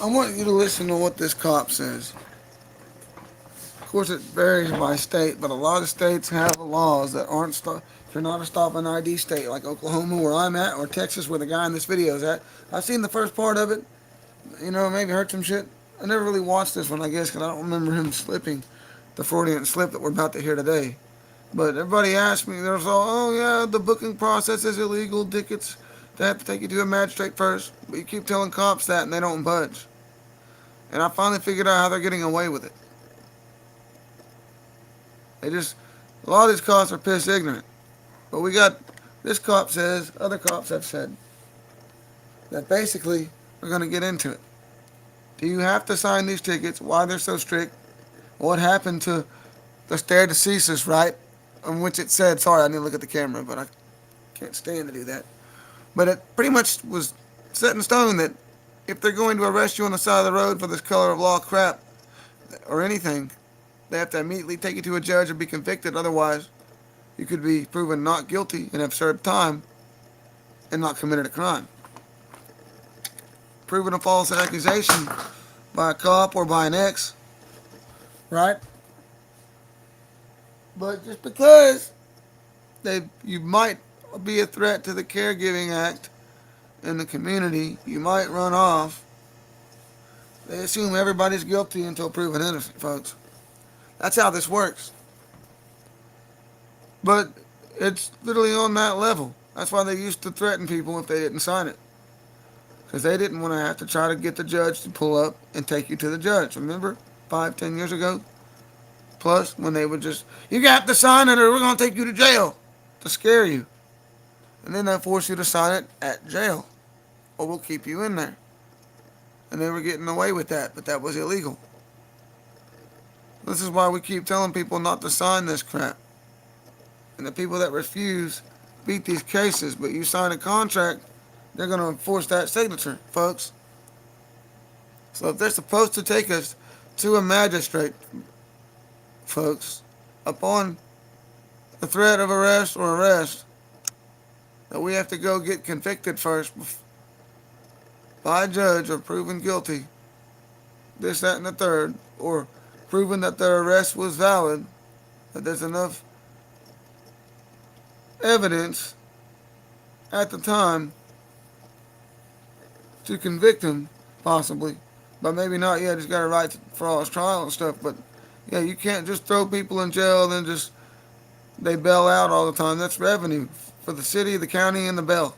I want you to listen to what this cop says. Of course, it varies by state, but a lot of states have laws that aren't stop. If you're not a stop and ID state, like Oklahoma, where I'm at, or Texas, where the guy in this video is at, I've seen the first part of it. You know, maybe heard some shit. I never really watched this one, I guess, because I don't remember him slipping the Freudian slip that we're about to hear today. But everybody asked me, there's all, oh yeah, the booking process is illegal. Tickets, they have to take you to a magistrate first. But you keep telling cops that, and they don't budge. And I finally figured out how they're getting away with it. They just, a lot of these cops are piss ignorant. But we got, this cop says, other cops have said, that basically we're going to get into it. Do you have to sign these tickets? Why they're so strict? What happened to the stare decisis, right? On which it said, sorry, I didn't look at the camera, but I can't stand to do that. But it pretty much was set in stone that if they're going to arrest you on the side of the road for this color of law crap or anything, they have to immediately take you to a judge and be convicted. Otherwise, you could be proven not guilty and have served time and not committed a crime. Proven a false accusation by a cop or by an ex, right? But just because you might be a threat to the Caregiving Act in the community, you might run off. They assume everybody's guilty until proven innocent, folks. That's how this works. But it's literally on that level. That's why they used to threaten people if they didn't sign it. Because they didn't want to have to try to get the judge to pull up and take you to the judge. Remember? 5, 10 years ago? Plus, when they would just, you got to sign it or we're going to take you to jail. To scare you. And then they'll force you to sign it at jail. Or we'll keep you in there. And they were getting away with that, but that was illegal. This is why we keep telling people not to sign this crap. And the people that refuse beat these cases, but you sign a contract, they're going to enforce that signature, folks. So if they're supposed to take us to a magistrate, folks, upon the threat of arrest or arrest, that we have to go get convicted first by a judge or proven guilty, this, that, and the third, or proven that their arrest was valid, that there's enough evidence at the time to convict him, possibly. But maybe not yet, he's got a right for all his trial and stuff. But yeah, you can't just throw people in jail and then just they bail out all the time. That's revenue for the city, the county, and the bail.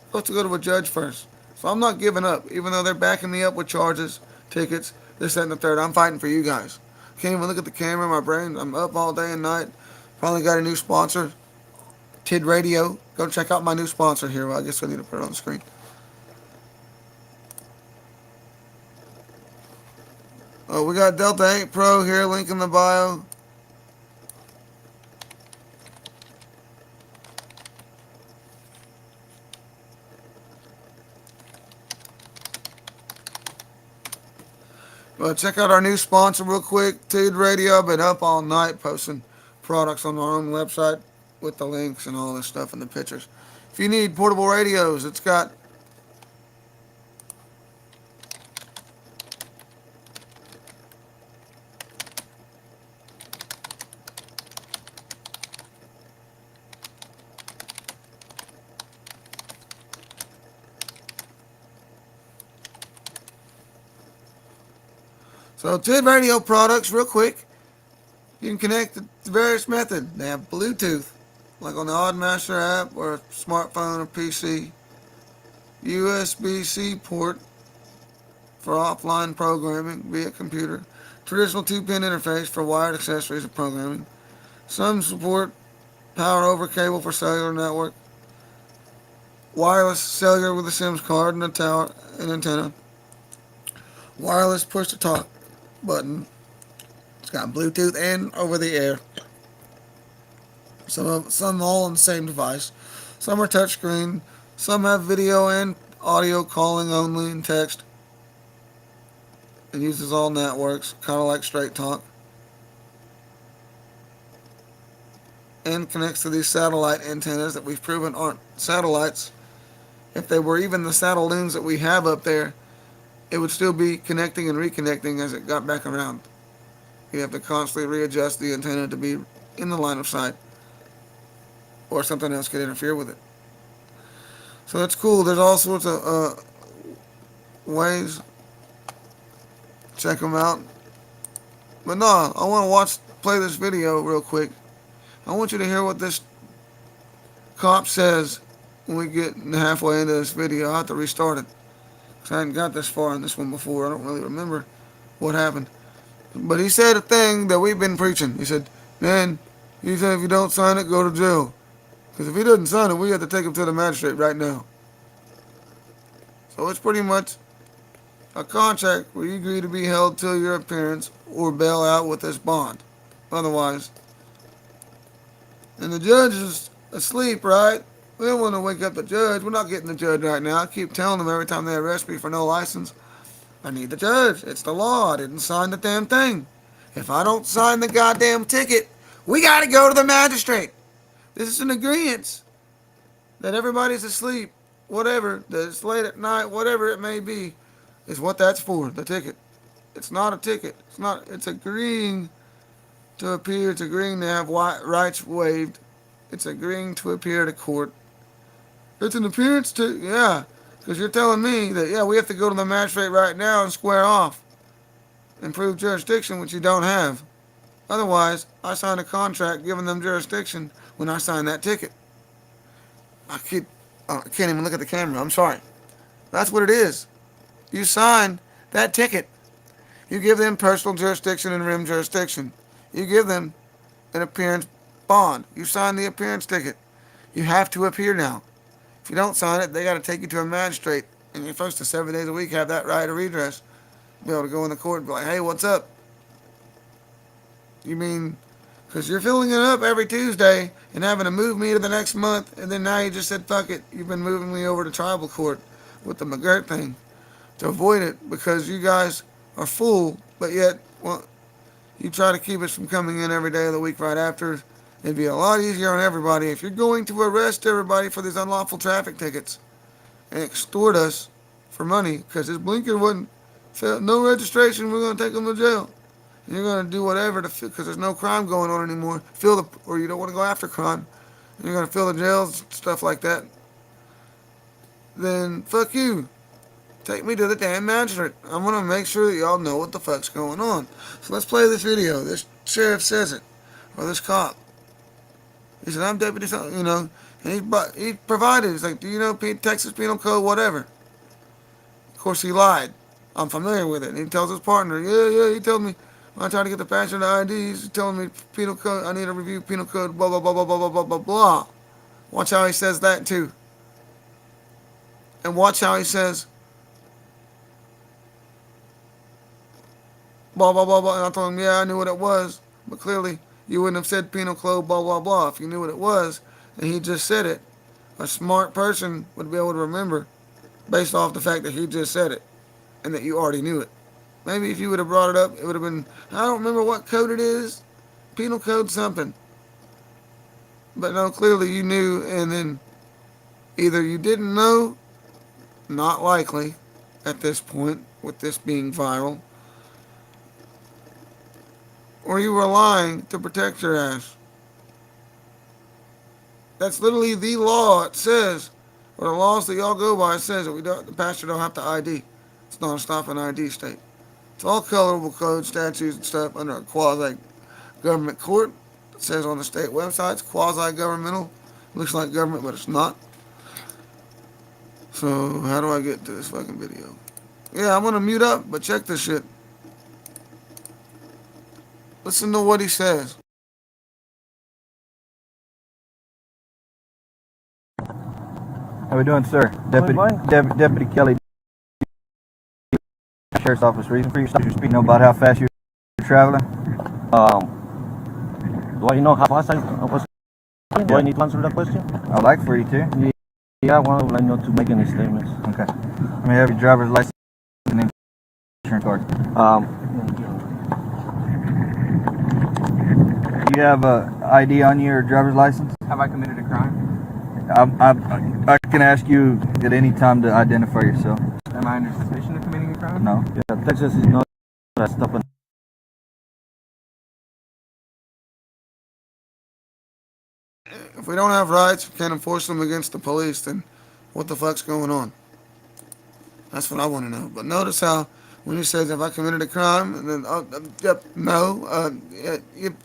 Supposed to go to a judge first. So I'm not giving up, even though they're backing me up with charges, tickets, this, that, and the third. I'm fighting for you guys. Can't even look at the camera in my brain. I'm up all day and night. Finally got a new sponsor, TID Radio. Go check out my new sponsor here. Well, I guess I need to put it on the screen. Oh, we got Delta 8 Pro here, link in the bio. Well, check out our new sponsor real quick, TID Radio. I've been up all night posting products on our own website with the links and all this stuff and the pictures. If you need portable radios, it's got so TID Radio products real quick. You can connect to various methods. They have Bluetooth, like on the Oddmaster app or a smartphone or PC. USB-C port for offline programming via computer. Traditional 2-pin interface for wired accessories and programming. Some support power over cable for cellular network. Wireless cellular with a SIM card and a tower and antenna. Wireless push-to-talk button. It's got Bluetooth and over the air. Some all on the same device. Some are touchscreen. Some have video and audio calling only and text. It uses all networks, kind of like Straight Talk. And connects to these satellite antennas that we've proven aren't satellites. if they were even the saddle loons that we have up there, it would still be connecting and reconnecting as it got back around. You have to constantly readjust the antenna to be in the line of sight, or something else could interfere with it. So that's cool. There's all sorts of ways. Check them out. But no, I want to play this video real quick. I want you to hear what this cop says when we get halfway into this video. I have to restart it, because I hadn't got this far in this one before. I don't really remember what happened. But he said a thing that we've been preaching. He said, man, he said if you don't sign it, go to jail. Because if he doesn't sign it, we have to take him to the magistrate right now. So it's pretty much a contract where you agree to be held till your appearance or bail out with this bond. Otherwise. And the judge is asleep, right? We don't want to wake up the judge. We're not getting the judge right now. I keep telling them every time they arrest me for no license, I need the judge. It's the law. I didn't sign the damn thing. If I don't sign the goddamn ticket, we got to go to the magistrate. This is an agreement that everybody's asleep, whatever, that it's late at night, whatever it may be, is what that's for, the ticket. It's not a ticket. It's agreeing to appear. It's agreeing to have rights waived. It's agreeing to appear to court. It's an appearance to, yeah, because you're telling me that, yeah, we have to go to the magistrate right now and square off and prove jurisdiction, which you don't have. Otherwise, I signed a contract giving them jurisdiction when I signed that ticket. I can't even look at the camera. I'm sorry. That's what it is. You sign that ticket. You give them personal jurisdiction and rim jurisdiction. You give them an appearance bond. You sign the appearance ticket. You have to appear now. If you don't sign it, they got to take you to a magistrate. And you're supposed to 7 days a week have that right of redress. Be able to go in the court and be like, hey, what's up? You mean, because you're filling it up every Tuesday and having to move me to the next month, and then now you just said, fuck it, you've been moving me over to tribal court with the McGirt thing to avoid it because you guys are full, but yet, well, you try to keep us from coming in every day of the week right after. It'd be a lot easier on everybody if you're going to arrest everybody for these unlawful traffic tickets and extort us for money, because this blinker wouldn't, no registration, we're going to take them to jail. You're going to do whatever to, because there's no crime going on anymore. Or you don't want to go after crime. You're going to fill the jails, stuff like that. Then, fuck you. Take me to the damn magistrate. I'm going to make sure that y'all know what the fuck's going on. So let's play this video. This sheriff says it. Or this cop. He said, I'm deputy, you know. And he provided. He's like, do you know Texas Penal Code, whatever? Of course, he lied. I'm familiar with it. And he tells his partner, yeah, he told me. When I tried to get the passenger ID, he's telling me penal code, I need to review penal code, blah, blah, blah, blah, blah, blah, blah, blah, blah. Watch how he says that, too. And watch how he says, blah, blah, blah, blah. And I told him, yeah, I knew what it was. But clearly, you wouldn't have said penal code, blah, blah, blah. If you knew what it was, and he just said it, a smart person would be able to remember based off the fact that he just said it and that you already knew it. Maybe if you would have brought it up, it would have been, I don't remember what code it is. Penal code something. But no, clearly you knew, and then either you didn't know, not likely at this point, with this being viral, or you were lying to protect your ass. That's literally the law. It says, or the laws that y'all go by, it says that the pastor don't have to ID. It's not a stop and ID state. It's all colorable code, statutes, and stuff under a quasi-government court. It says on the state website it's quasi-governmental. Looks like government, but it's not. So, how do I get to this fucking video? Yeah, I'm going to mute up, but check this shit. Listen to what he says. How we doing, sir? Deputy Kelly, Sheriff's Office. Reason for your stop? You're speaking about how fast you're traveling. Do I know how fast I was? Do I need to answer that question? I'd like for you to. Yeah, well, I know to make any statements. Okay. Let me have your driver's license and insurance card. Do you have a ID on your driver's license? Have I committed a crime? I can ask you at any time to identify yourself. Am I under suspicion of committing a crime? No. Yeah, Texas is not a stop and If we don't have rights, we can't enforce them against the police, then what the fuck's going on? That's what I want to know. But notice how when he says, "Have I committed a crime?" and then, yep, no,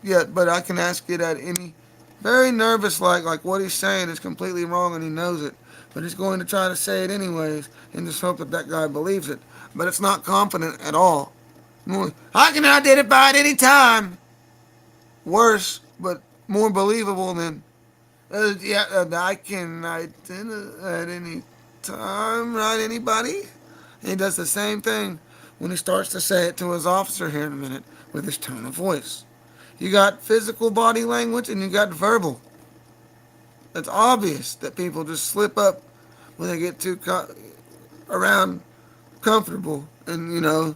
yeah, but I can ask it at any. Very nervous, like what he's saying is completely wrong and he knows it, but he's going to try to say it anyways in just hope that that guy believes it. But it's not confident at all. I can identify at any time. Worse, but more believable than. I can identify at any time, right? Anybody? And he does the same thing when he starts to say it to his officer here in a minute with his tone of voice. You got physical body language and you got verbal. It's obvious that people just slip up when they get too around comfortable. And, you know,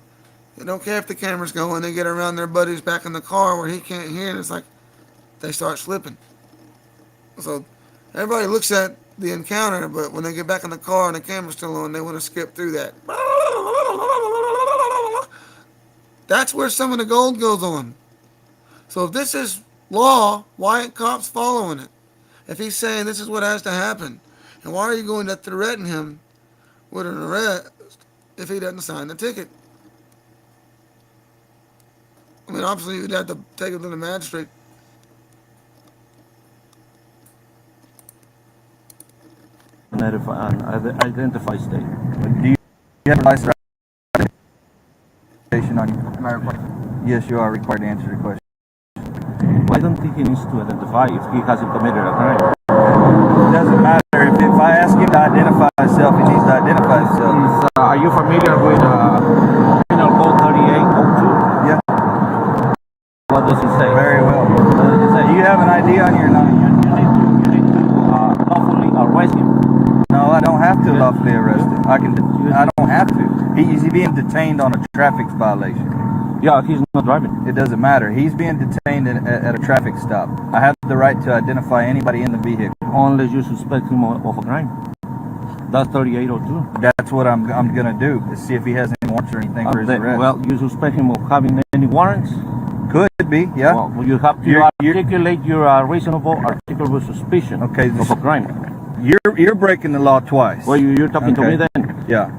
they don't care if the camera's going. They get around their buddies back in the car where he can't hear, and it's like they start slipping. So everybody looks at the encounter, but when they get back in the car and the camera's still on, they want to skip through that. That's where some of the gold goes on. So if this is law, why aren't cops following it? If he's saying this is what has to happen, and why are you going to threaten him with an arrest if he doesn't sign the ticket? I mean, obviously you'd have to take him to the magistrate. identify state. Do you have a license on you? Am I required? Yes, you are required to answer the question. I don't think he needs to identify if he hasn't committed a crime. It doesn't matter. If I ask him to identify himself, he needs to identify himself. Are you familiar with Penal Code 3802? Yeah. What does it say? Very well. Do you have an ID on you or not? You need to lawfully arrest him. No, I don't have to lawfully arrest him. I don't have to. He's being detained on a traffic violation. Yeah, he's not driving. It doesn't matter. He's being detained at a traffic stop. I have the right to identify anybody in the vehicle. Unless you suspect him of a crime. That's 3802. That's what I'm gonna do, is see if he has any warrants or anything for his arrest. Well, you suspect him of having any warrants? Could be, yeah. Well, you have to articulate your reasonable articulable suspicion of a crime. You're breaking the law twice. Well, you're talking to me then. Yeah.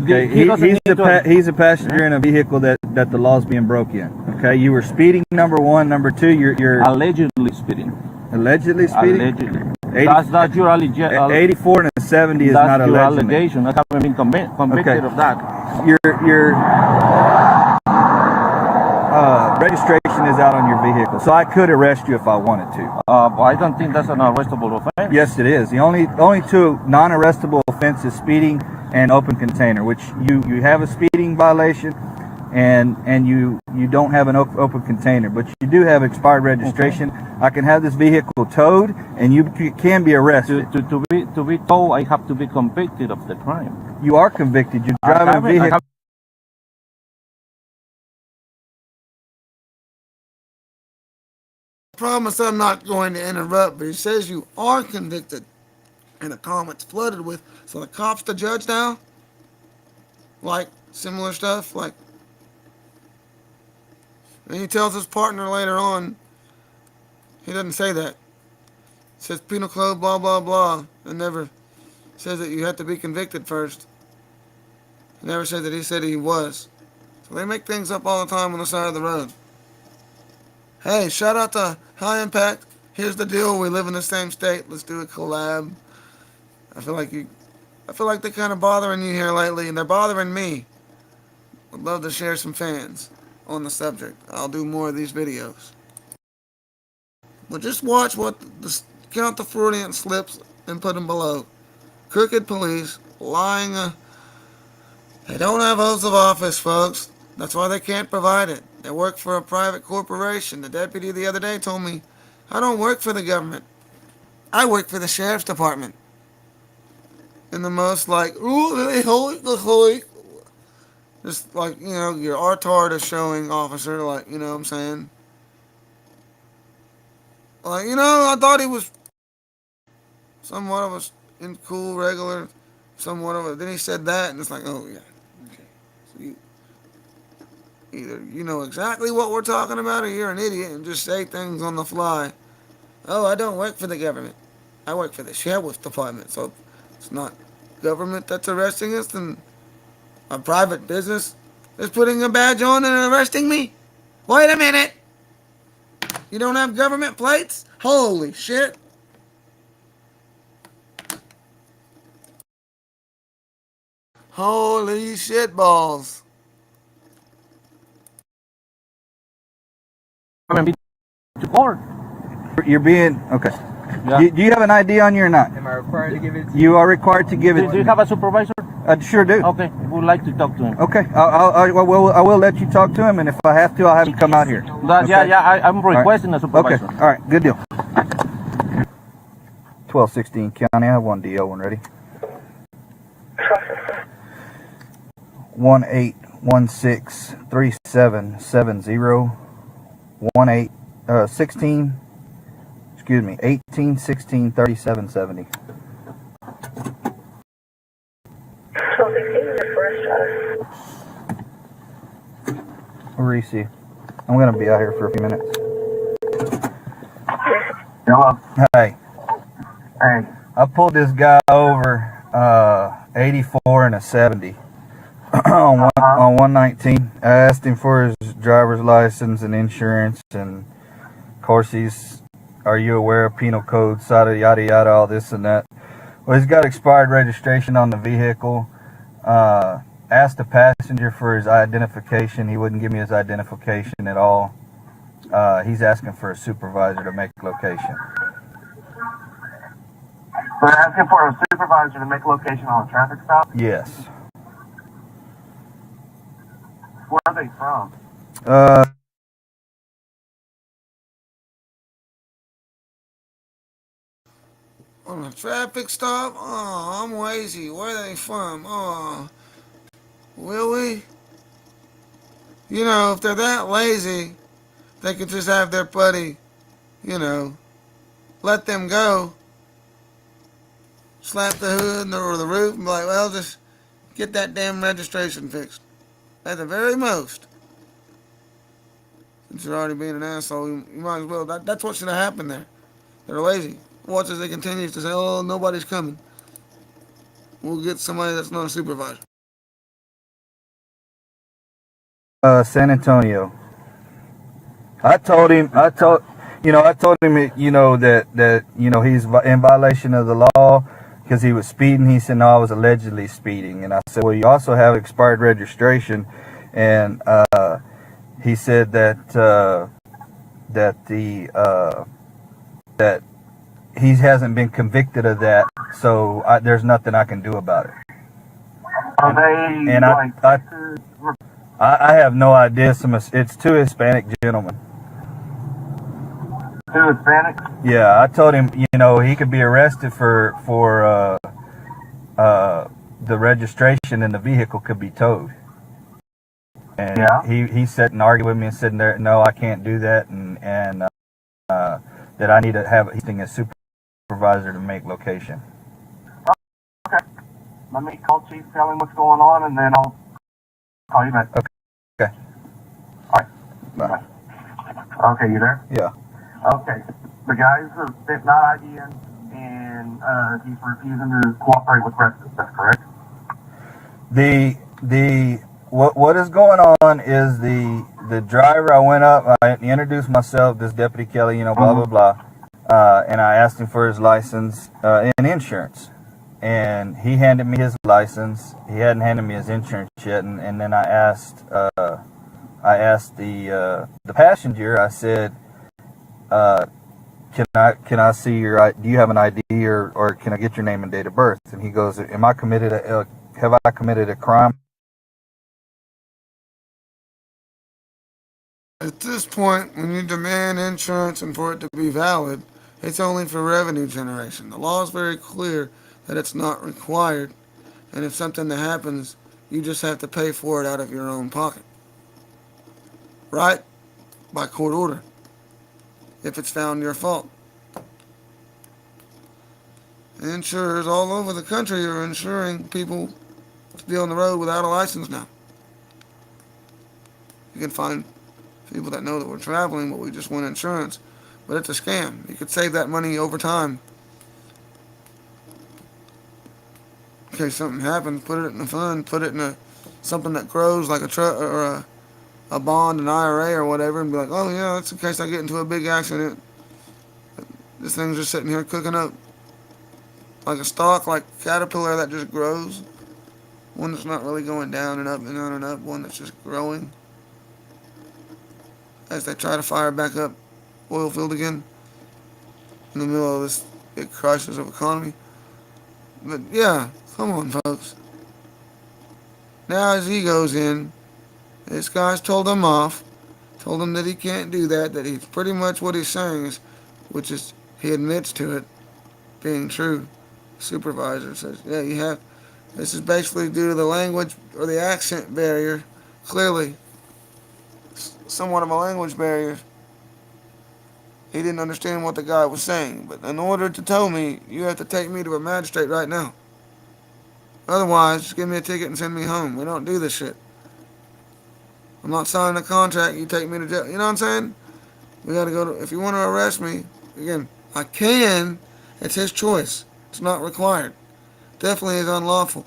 Okay. He's a passenger in a vehicle that the law's being broke in. Okay. You were speeding, number one. Number two, you're allegedly speeding. Allegedly speeding. Allegedly. That's not your allegation. 84 and a 70 is not your allegedly. allegation. I haven't been convicted of that. Your registration is out on your vehicle, so I could arrest you if I wanted to. But I don't think that's an arrestable offense. Yes, it is. The only two non-arrestable offenses: speeding and open container. Which you have a speeding violation, and you don't have an open container, but you do have expired registration. Okay. I can have this vehicle towed, and you can be arrested. To be towed, I have to be convicted of the crime. You are convicted. You're driving a vehicle. I promise I'm not going to interrupt, but he says you are convicted. And the comments flooded with, so the cop's the judge now? Like, similar stuff? Like, and he tells his partner later on, he doesn't say that. He says penal code, blah, blah, blah. And never says that you have to be convicted first. He never said that he said he was. So they make things up all the time on the side of the road. Hey, shout out to High Impact. Here's the deal. We live in the same state. Let's do a collab. I feel like they're kind of bothering you here lately, and they're bothering me. I'd love to share some fans on the subject. I'll do more of these videos. But just watch count the Freudian slips and put them below. Crooked police, lying. They don't have oaths of office, folks. That's why they can't provide it. They work for a private corporation. The deputy the other day told me, I don't work for the government. I work for the sheriff's department. In the most just like, you know, your RTARD is showing officer, like, you know what I'm saying? Like, you know, I thought he was somewhat of us in cool, regular, somewhat of a. Then he said that, and it's like, oh yeah, okay. So either you know exactly what we're talking about, or you're an idiot and just say things on the fly. Oh, I don't work for the government. I work for the sheriff's department. So it's not government that's arresting us, and a private business is putting a badge on and arresting me. Wait a minute. You don't have government plates? Holy shit. Holy shit balls. I'm being to court. You're being okay. Yeah. Do you have an ID on you or not? Am I required to give it to You are required to give it. Do you have a supervisor? I sure do. Okay, we would like to talk to him. Okay, I will let you talk to him, and if I have to, I'll have him come out here. Okay? Yeah, I'm requesting a supervisor. Okay, all right, good deal. 1216 County, I have one DO one ready. 18163770 1816 3770. Reese, I'm gonna be out here for a few minutes. Hello. Hey, Hey. I pulled this guy over 84 and a 70 on 119. I asked him for his driver's license and insurance, and of course are you aware of penal code, yada yada, all this and that. Well, he's got expired registration on the vehicle. Asked the passenger for his identification. He wouldn't give me his identification at all. He's asking for a supervisor to make location. They're asking for a supervisor to make location on a traffic stop? Yes. Where are they from? On a traffic stop? Oh, I'm lazy. Where are they from? Oh, will we? You know, if they're that lazy, they could just have their buddy, you know, let them go, slap the hood or the roof, and be like, well, just get that damn registration fixed. At the very most. Since you're already being an asshole, you might as well. That's what should have happened there. They're lazy. Watch as they continue to say, oh, nobody's coming. We'll get somebody that's not a supervisor. San Antonio. I told him, that, he's in violation of the law because he was speeding. He said, no, I was allegedly speeding. And I said, well, you also have expired registration. And he said that he hasn't been convicted of that, so there's nothing I can do about it. Are they and I have no idea. It's two Hispanic gentlemen. Two Hispanics? Yeah, I told him, he could be arrested for the registration, and the vehicle could be towed. And yeah. he sat and argued with me and said, no, I can't do that, and that I need to have a supervisor to make location. Okay. Let me call Chief, tell him what's going on, and then I'll call you back. Okay. All right. Bye. Okay, you there? Yeah. Okay. The guy's not IDing, and he's refusing to cooperate with residents. That's correct? What is going on is the driver, I went up, I introduced myself, this Deputy Kelly, blah, blah, blah, and I asked him for his license and insurance. And he handed me his license. He hadn't handed me his insurance yet. And then I asked the passenger, I said, can I see your, do you have an ID or can I get your name and date of birth? And he goes, have I committed a crime? At this point, when you demand insurance and for it to be valid, it's only for revenue generation. The law is very clear that it's not required, and if something that happens, you just have to pay for it out of your own pocket. Right? By court order. If it's found your fault. Insurers all over the country are insuring people to be on the road without a license now. You can find people that know that we're traveling, but we just want insurance. But it's a scam. You could save that money over time. In case something happens, put it in a fund, put it in something that grows like a truck or a bond, an IRA or whatever, and be like, oh yeah, that's in case I get into a big accident. This thing's just sitting here cooking up like a stalk, like caterpillar that just grows. One that's not really going down and up and down and up. One that's just growing. As they try to fire back up oil field again in the middle of this big crisis of economy. But yeah, come on, folks. Now his ego's in. This guy's told him off. Told him that he can't do that. That he's pretty much what he's saying is, which is he admits to it being true. Supervisor says, yeah, you have. This is basically due to the language or the accent barrier. Clearly, somewhat of a language barrier. He didn't understand what the guy was saying. But in order to tow me, you have to take me to a magistrate right now. Otherwise, just give me a ticket and send me home. We don't do this shit. I'm not signing a contract. You take me to jail. You know what I'm saying? We got to go to. If you want to arrest me, again, I can. It's his choice. It's not required. Definitely is unlawful.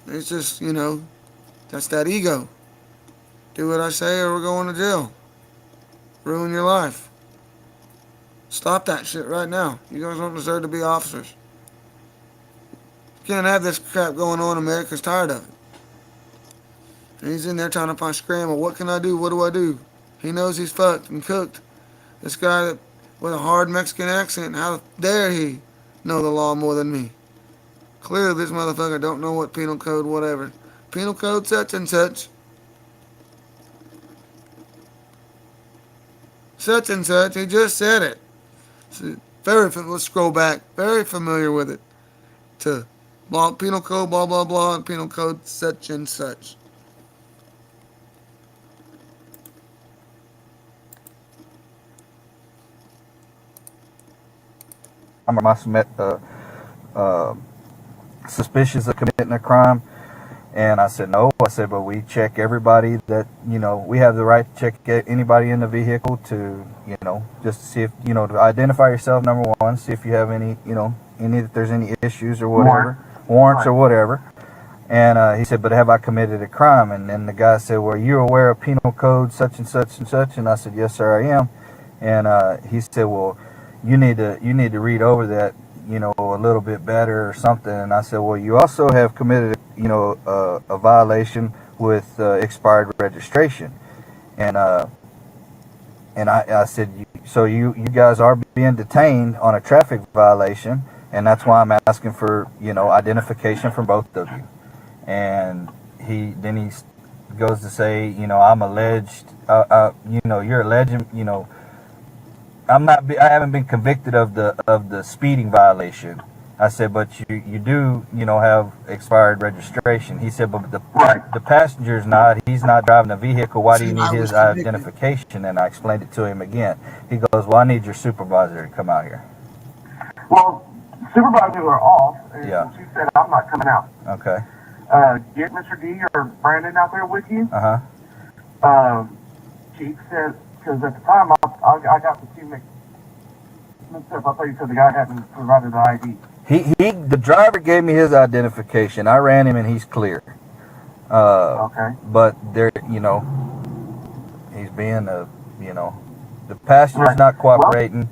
It's just, that's that ego. Do what I say or we're going to jail. Ruin your life. Stop that shit right now. You guys don't deserve to be officers. You can't have this crap going on. America's tired of it. And he's in there trying to find scramble. What can I do? What do I do? He knows he's fucked and cooked. This guy with a hard Mexican accent, how dare he know the law more than me? Clearly this motherfucker don't know what penal code whatever. Penal code such and such. Such and such. He just said it. Let's scroll back. Very familiar with it. To penal code blah blah blah and penal code such and such. Suspicious of committing a crime, and I said no. I said, but we check everybody that we have the right to check anybody in the vehicle to just to see if to identify yourself, number one, see if you have any if there's any issues or whatever, warrants or whatever. And he said, but have I committed a crime? And then the guy said, well, you're aware of penal code such and such and such? And I said, yes sir, I am. And he said, well, you need to read over that a little bit better or something. And I said, well, you also have committed a violation with expired registration. And I said, so you guys are being detained on a traffic violation, and that's why I'm asking for identification from both of you. And he goes to say, I'm alleged, you're alleging, I haven't been convicted of the speeding violation. I said, but you do, have expired registration. He said, but the passenger's not. He's not driving the vehicle. Why do you need his identification? And I explained it to him again. He goes, well, I need your supervisor to come out here. Well, supervisors are off, and she said, I'm not coming out. Okay. Get Mr. D or Brandon out there with you. Chief said, because at the time I got the two mixed up. I thought you said the guy hadn't provided the ID. The driver gave me his identification. I ran him and he's clear. Okay. But there, he's being the passenger's not cooperating.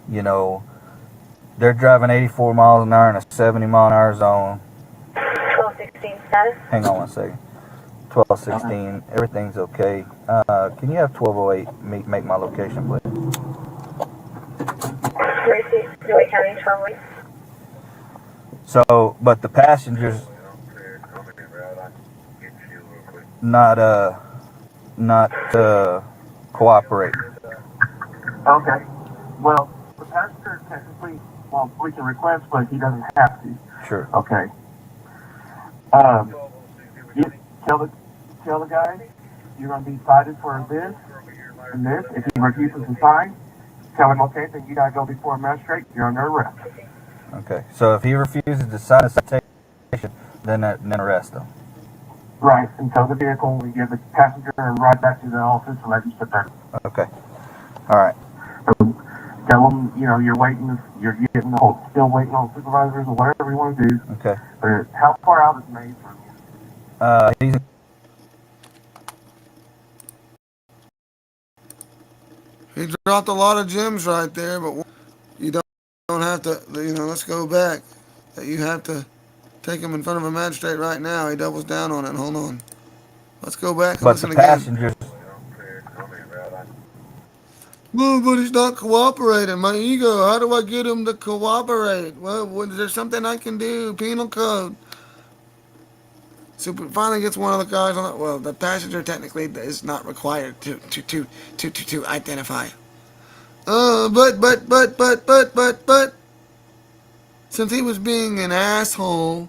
They're driving 84 miles an hour in a 70 mile an hour zone. 1216 status. Hang on one second. 1216. Everything's okay. Can you have 1208 make my location, please? New County 1208. So, but the passengers not cooperating. Okay. Well, the passenger technically, we can request, but he doesn't have to. Sure. Okay. You tell the guy you're going to be cited for this and this. If he refuses to sign, tell him, okay, then you got to go before a magistrate. You're under arrest. Okay. So if he refuses to sign the citation, then arrest him. Right, and tow the vehicle. We give the passenger a ride back to the office and let him sit there. Okay. All right. Tell them, you're waiting, you're still waiting on supervisors or whatever you want to do. Okay. But how far out is Maze from you? He's He dropped a lot of gems right there, but you don't have to, let's go back. You have to take him in front of a magistrate right now. He doubles down on it. Hold on. Let's go back and but listen the again. passengers. Well, but he's not cooperating. My ego. How do I get him to cooperate? Well, is there something I can do? Penal code. So finally gets one of the guys on it. Well, the passenger technically is not required to identify. But. Since he was being an asshole,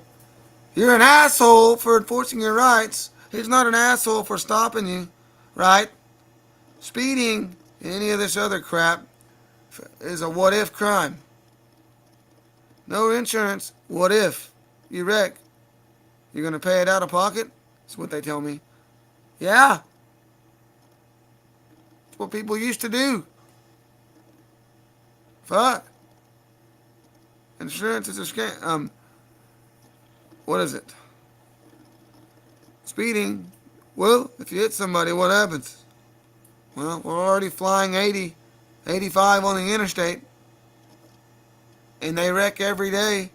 you're an asshole for enforcing your rights. He's not an asshole for stopping you, right? Speeding, any of this other crap, is a what-if crime. No insurance, what if you wreck? You're going to pay it out of pocket? That's what they tell me. Yeah. That's what people used to do. Fuck. Insurance is a scam. What is it? Speeding. Well, if you hit somebody, what happens? Well, we're already flying 80, 85 on the interstate. And they wreck every day.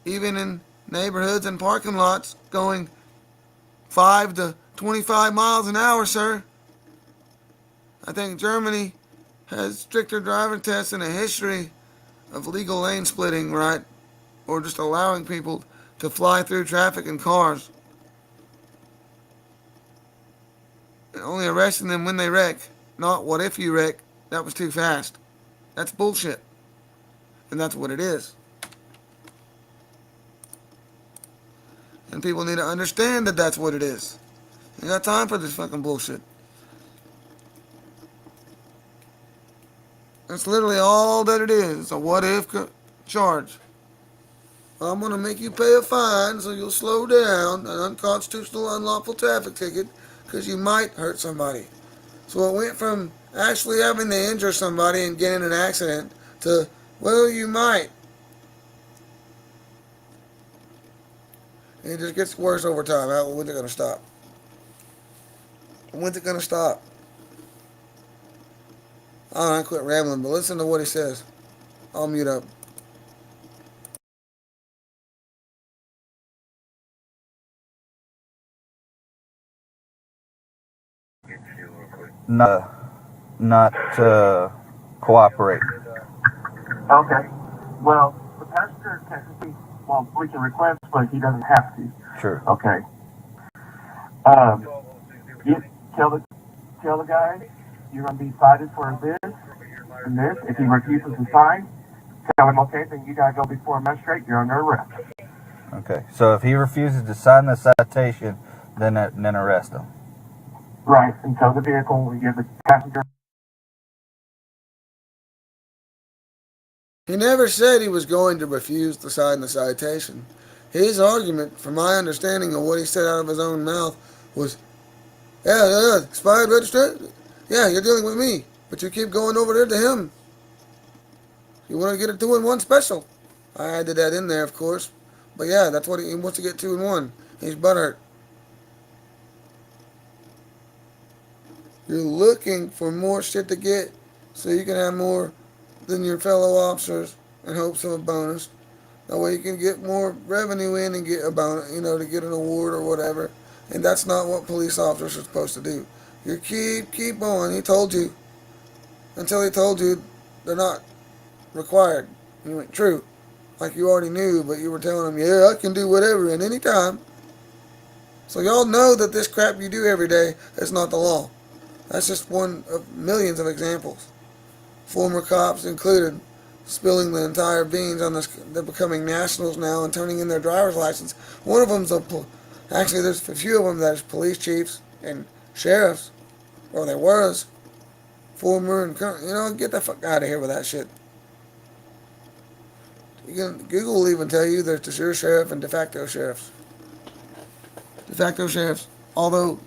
Even in neighborhoods and parking lots going 5 to 25 miles an hour, sir. I think Germany has stricter driving tests and a history of legal lane splitting, right? Or just allowing people to fly through traffic in cars. And only arresting them when they wreck. Not what if you wreck. That was too fast. That's bullshit. And that's what it is. And people need to understand that that's what it is. You got time for this fucking bullshit. That's literally all that it is. It's a what if charge. I'm going to make you pay a fine so you'll slow down, an unconstitutional, unlawful traffic ticket, because you might hurt somebody. So it went from actually having to injure somebody and get in an accident to, well, you might. And it just gets worse over time. When's it going to stop? When's it going to stop? I quit rambling, but listen to what he says. I'll mute up. Not cooperate. Okay. Well, the passenger technically, we can request, but he doesn't have to. Sure. Okay. You tell the guy you're going to be cited for this and this. If he refuses to sign, tell him, okay, then you got to go before a magistrate. You're under arrest. Okay. So if he refuses to sign the citation, then arrest him. Right. And tow the vehicle. We give the passenger. He never said he was going to refuse to sign the citation. His argument, from my understanding of what he said out of his own mouth, was, yeah, expired registration. Yeah, you're dealing with me, but you keep going over there to him. You want to get a 2-in-1 special. I added that in there, of course. But yeah, that's what he wants to get 2-in-1. He's butthurt. You're looking for more shit to get so you can have more than your fellow officers in hopes of a bonus. That way you can get more revenue in and get a bonus, to get an award or whatever. And that's not what police officers are supposed to do. You keep on. He told you. Until he told you they're not required. And you went, true. Like you already knew, but you were telling him, yeah, I can do whatever and any time. So y'all know that this crap you do every day is not the law. That's just one of millions of examples. Former cops included, spilling the entire beans on this. They're becoming nationals now and turning in their driver's license. One of them's actually there's a few of them that's police chiefs and sheriffs, or they was, former and current. Get the fuck out of here with that shit. Google will even tell you there's the sure sheriff and de facto sheriffs. De facto sheriffs, although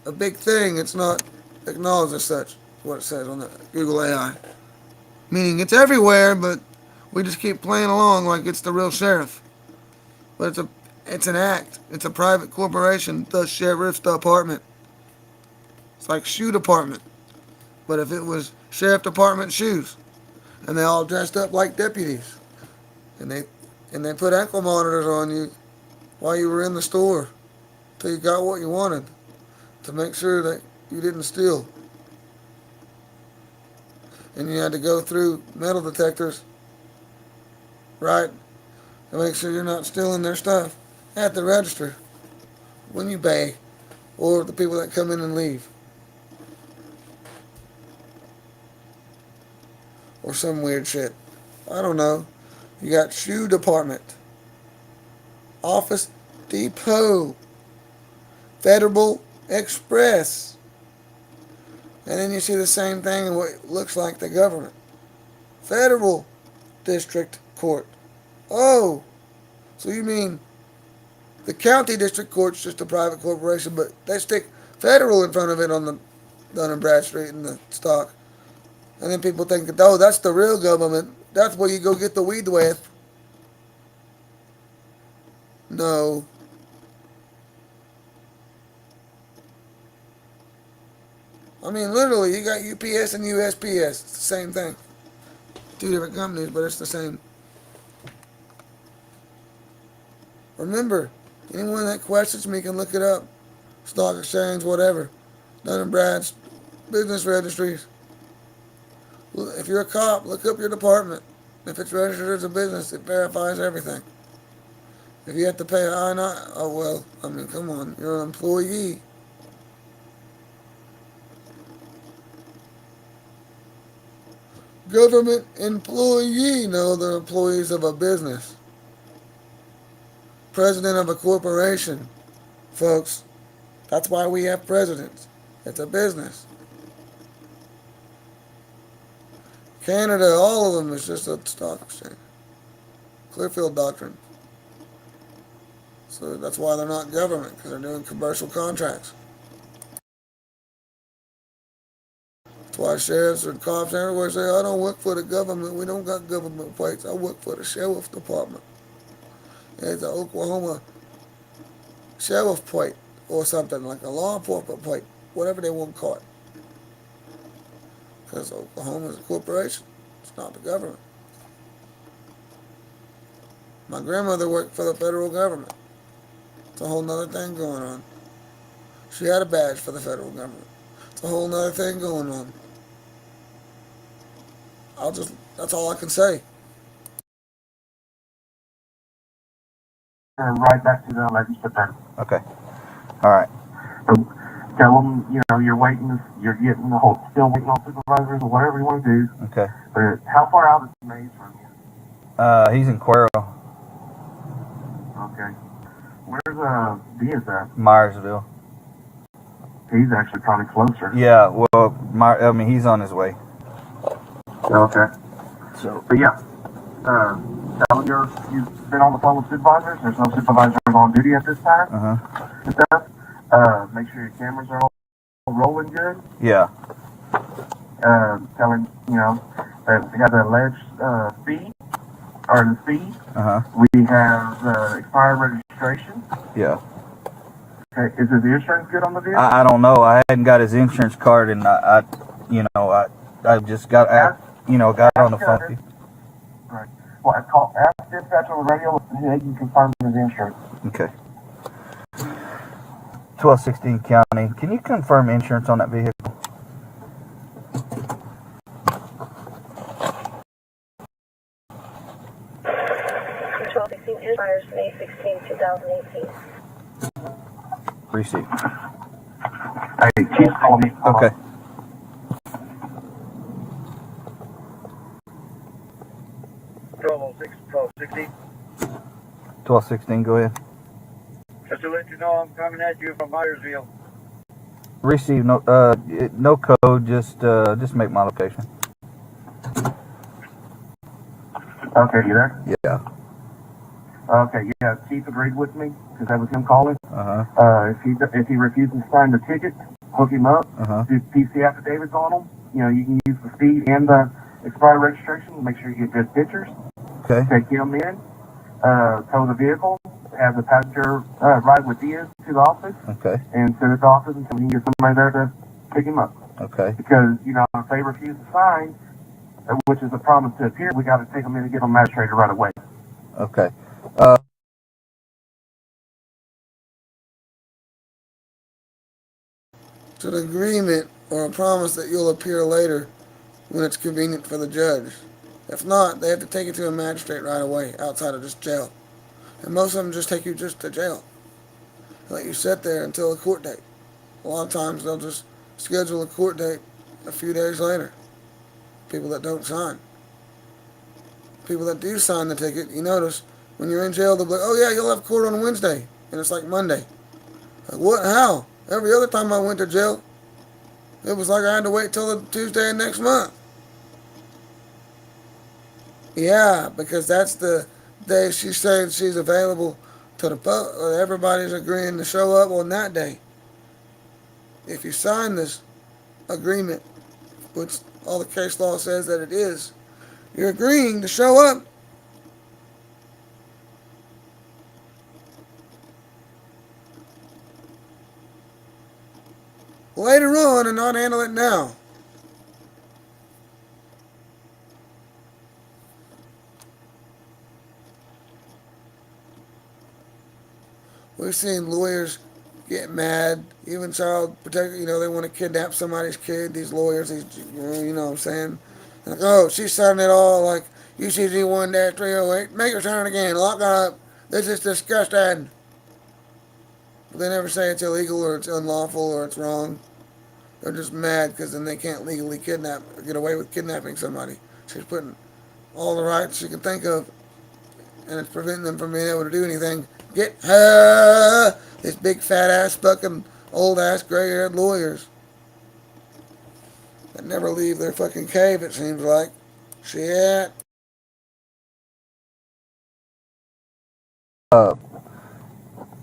a big thing, it's not acknowledged as such. What it says on the Google AI, meaning it's everywhere, but we just keep playing along like it's the real sheriff. But it's an act. It's a private corporation. The sheriff's department. It's like shoe department. But if it was sheriff department shoes, and they all dressed up like deputies, and they put ankle monitors on you while you were in the store till you got what you wanted, to make sure that you didn't steal. And you had to go through metal detectors, right, to make sure you're not stealing their stuff at the register when you pay, or the people that come in and leave, or some weird shit. I don't know. You got shoe department, office depot, Federal Express, and then you see the same thing in what looks like the government. Federal District Court. Oh, so you mean the county district court's just a private corporation, but they stick federal in front of it on the Dun & Bradstreet and the stock. And then people think, oh, that's the real government. That's where you go get the weed with. No. I mean, literally, you got UPS and USPS. It's the same thing. Two different companies, but it's the same. Remember, anyone that questions me can look it up. Stock exchange, whatever. Dun & Brad's, business registries. If you're a cop, look up your department. If it's registered as a business, it verifies everything. If you have to pay an I-9, oh well, I mean, come on, you're an employee. Government employee, no, they're employees of a business. President of a corporation, folks. That's why we have presidents. It's a business. Canada, all of them is just a stock exchange. Clearfield Doctrine. So that's why they're not government, because they're doing commercial contracts. That's why sheriffs and cops everywhere say, I don't work for the government. We don't got government plates. I work for the sheriff's department. It's an Oklahoma sheriff plate or something, like a law enforcement plate, whatever they want to call it. Because Oklahoma is a corporation. It's not the government. My grandmother worked for the federal government. It's a whole nother thing going on. She had a badge for the federal government. It's a whole nother thing going on. That's all I can say. And right back to the legislature. Okay. All right. So tell them, you're waiting, you're getting the whole, still waiting on supervisors or whatever you want to do. Okay. But how far out is Maze from you? He's in Cuero, Okay. Where's D is at? Myersville. He's actually probably closer. Yeah. Well, he's on his way. Okay. So. But yeah, tell them you've been on the phone with supervisors. There's no supervisors on duty at this time. And stuff. Make sure your cameras are all rolling good. Yeah. Tell him, that we have the alleged fee, or the fee. We have expired registration. Yeah. Okay. Is his insurance good on the vehicle? I don't know. I hadn't got his insurance card, and I just got got on the phone. Right. Well, ask dispatch on the radio and they can confirm his insurance. Okay. 1216 County. Can you confirm insurance on that vehicle? The 1216 expires May 16, 2018. Receipt. Hey, Chief, call me. Okay. Trouble 1216. 1216. Go ahead. Just to let you know, I'm coming at you from Myersville. Receive no code. Just make my location. Okay, you there? Yeah. Okay, yeah, Chief agreed with me, because that was him calling. If he refuses to sign the ticket, hook him up, do PC affidavits on him. You know, you can use the speed and the expired registration, make sure you get good pictures. Okay. Take him in, tow the vehicle, have the passenger ride with Diaz to the office, Okay. and send it to the office until we can get somebody there to pick him up. Okay. Because, you know, if they refuse to sign, which is a promise to appear, we got to take them in and get them magistrated right away. Okay. It's an agreement or a promise that you'll appear later when it's convenient for the judge. If not, they have to take you to a magistrate right away outside of this jail. And most of them just take you just to jail. Let you sit there until a court date. A lot of times they'll just schedule a court date a few days later. People that don't sign. People that do sign the ticket, you notice, when you're in jail, they'll be like, oh yeah, you'll have court on Wednesday. And it's like Monday. Like, what? How? Every other time I went to jail, it was like I had to wait till the Tuesday of next month. Yeah, because that's the day she's saying she's available to the public. Everybody's agreeing to show up on that day. If you sign this agreement, which all the case law says that it is, you're agreeing to show up. Later on and not handle it now. We've seen lawyers get mad, even child protector, you know, they want to kidnap somebody's kid, these lawyers, you know what I'm saying? Like, oh, she's signing it all like UCG 1-308, make her sign it again, lock her up, this is disgusting. But they never say it's illegal or it's unlawful or it's wrong. They're just mad because then they can't legally kidnap or get away with kidnapping somebody. She's putting all the rights she can think of, and it's preventing them from being able to do anything. Get her! These big fat ass fucking old ass gray haired lawyers that never leave their fucking cave, it seems like. Shit.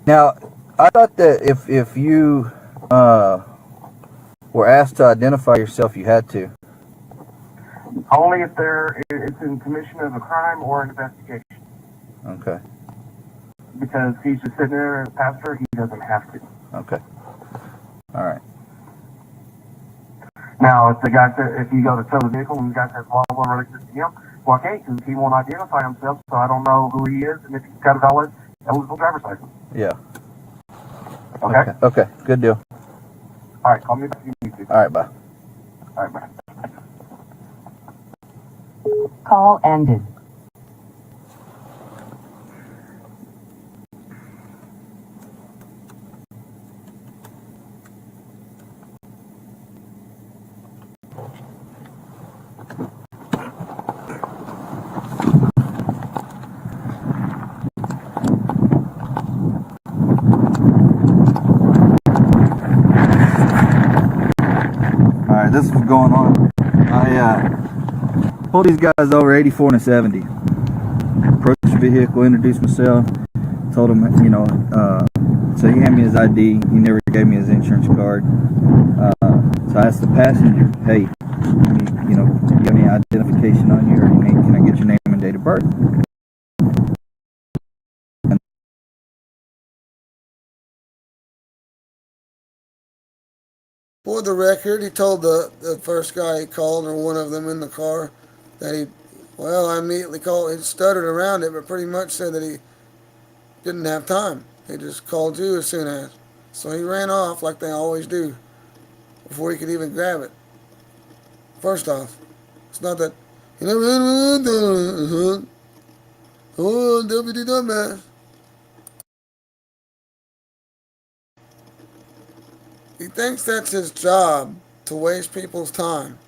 Now, I thought that if you were asked to identify yourself, you had to. Only if it's in commission of a crime or an investigation. Okay. Because he's just sitting there as a pastor, he doesn't have to. Okay. All right. Now, if you go to tow the vehicle and the guy says, well, we're related to him, well, I can't, because he won't identify himself, so I don't know who he is, and if he's got a valid eligible driver's license. Yeah. Okay? Okay. Good deal. All right, call me back if you need to. All right. Bye. All right, bye. Call ended. Alright, this is what's going on. I pulled these guys over 84 and a 70. Approached the vehicle, introduced myself, told him, you know, so he handed me his ID. He never gave me his insurance card. So I asked the passenger, hey, you know, do you have any identification on you, or can I get your name and date of birth? For the record, he told the first guy he called, or one of them in the car, that I immediately called, he stuttered around it, but pretty much said that he didn't have time. He just called you as soon as. So he ran off like they always do, before he could even grab it. First off, it's not that, oh, deputy dumbass. He thinks that's his job, to waste people's time.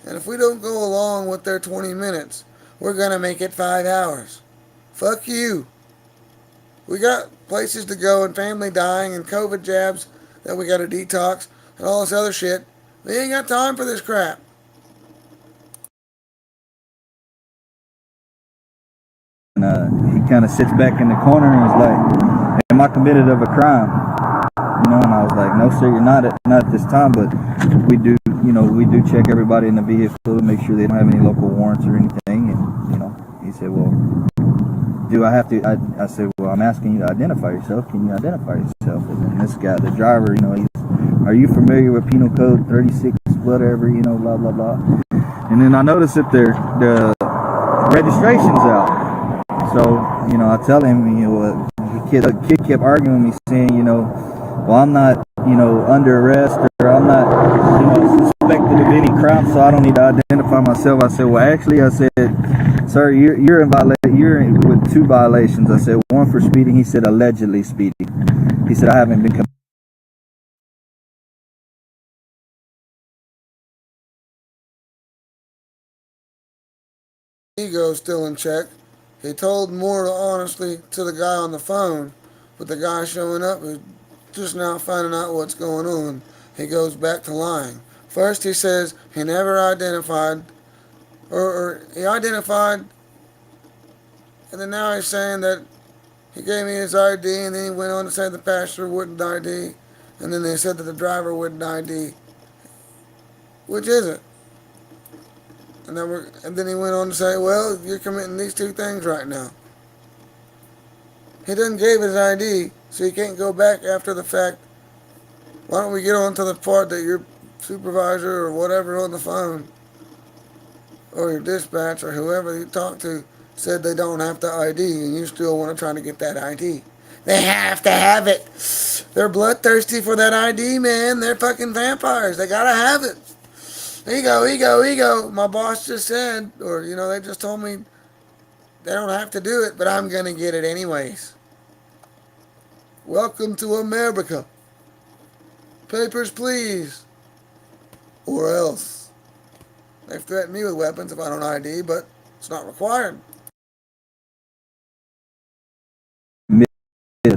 And if we don't go along with their 20 minutes, we're going to make it 5 hours. Fuck you. We got places to go and family dying and COVID jabs that we got to detox and all this other shit. We ain't got time for this crap. he kind of sits back in the corner and is like, "Am I committed of a crime?" You know, and I was like, "No, sir, you're not at this time, but we do check everybody in the vehicle to make sure they don't have any local warrants or anything." And he said, "Well, do I have to?" I said, "Well, I'm asking you to identify yourself. Can you identify yourself?" And then this guy, the driver, he's, "Are you familiar with Penal Code 36, whatever, blah, blah, blah." And then I noticed that the registration's out. So, I tell him, the kid kept arguing with me saying, "Well, I'm not, under arrest, or I'm not, suspected of any crime, so I don't need to identify myself." I said, "Well, actually," I said, "Sir, you're with 2 violations." I said, "One for speeding." He said, "Allegedly speeding." He said, "I haven't been Ego still in check. He told more honestly to the guy on the phone, but the guy showing up is just now finding out what's going on. He goes back to lying. First he says he never identified, or he identified, and then now he's saying that he gave me his ID, and then he went on to say the passenger wouldn't ID, and then they said that the driver wouldn't ID. Which is it? And then he went on to say, "Well, you're committing these 2 things right now." He didn't give his ID, so he can't go back after the fact. Why don't we get on to the part that your supervisor or whatever on the phone, or your dispatch or whoever you talk to, said they don't have to ID, and you still want to try to get that ID. They have to have it. They're bloodthirsty for that ID, man. They're fucking vampires. They gotta have it. Ego, ego, ego. My boss just said, or, they just told me they don't have to do it, but I'm going to get it anyways. Welcome to America. Papers, please. Or else. They've threatened me with weapons if I don't ID, but it's not required.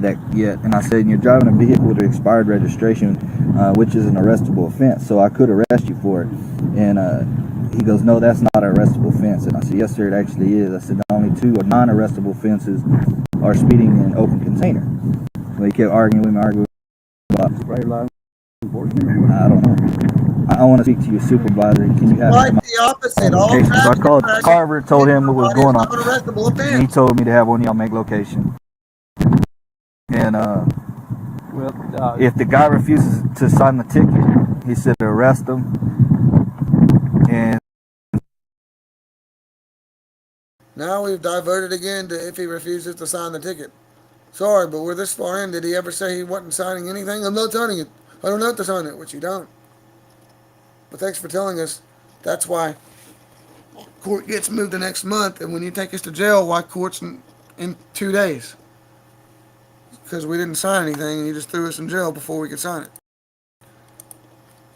that yet. And I said, "You're driving a vehicle with expired registration, which is an arrestable offense, so I could arrest you for it." And he goes, "No, that's not an arrestable offense." And I said, "Yes, sir, it actually is." I said, "The only 2 non-arrestable offenses are speeding and open container." Well, he kept arguing with me, about, I don't know. I want to speak to your supervisor. Can you have Quite the opposite. All location? So I called Carver, told him what was going on. Arrestable offense. And he told me to have one of y'all make location. And if the guy refuses to sign the ticket, he said to arrest him. And now we've diverted again to if he refuses to sign the ticket. Sorry, but we're this far in. Did he ever say he wasn't signing anything? I'm not signing it. I don't have to sign it, which you don't. But thanks for telling us. That's why court gets moved the next month, and when you take us to jail, why court's in 2 days? Because we didn't sign anything, and you just threw us in jail before we could sign it.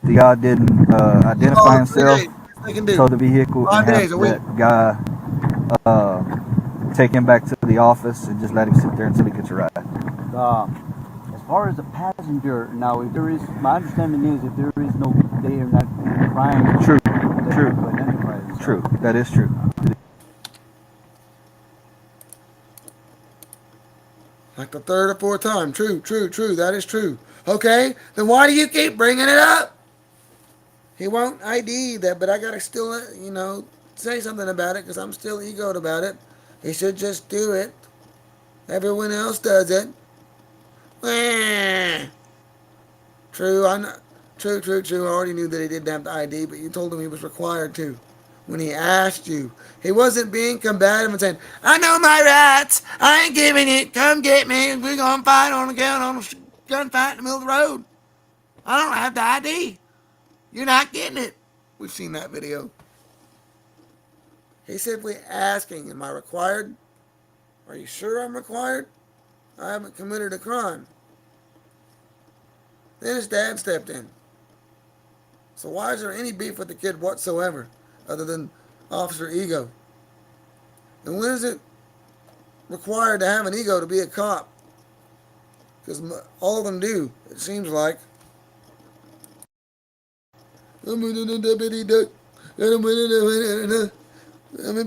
the guy didn't identify himself, so the vehicle 5 and days a have week. that guy take him back to the office and just let him sit there until he gets a ride. As far as the passenger, now, if there is, my understanding is if there is no, they are not crime. True. True. That is true. Like the 3rd or 4th time. True. That is true. Okay, then why do you keep bringing it up? He won't ID that, but I gotta still, say something about it because I'm still egoed about it. He should just do it. Everyone else does it. True, I'm not. True. I already knew that he didn't have the ID, but you told him he was required to. When he asked you, he wasn't being combative and saying, "I know my rights. I ain't giving it. Come get me. We're gonna fight on a gunfight in the middle of the road. I don't have the ID. You're not getting it." We've seen that video. He's simply asking, "Am I required? Are you sure I'm required? I haven't committed a crime." Then his dad stepped in. So why is there any beef with the kid whatsoever, other than officer ego? And when is it required to have an ego to be a cop? Because all of them do, it seems like. I'm in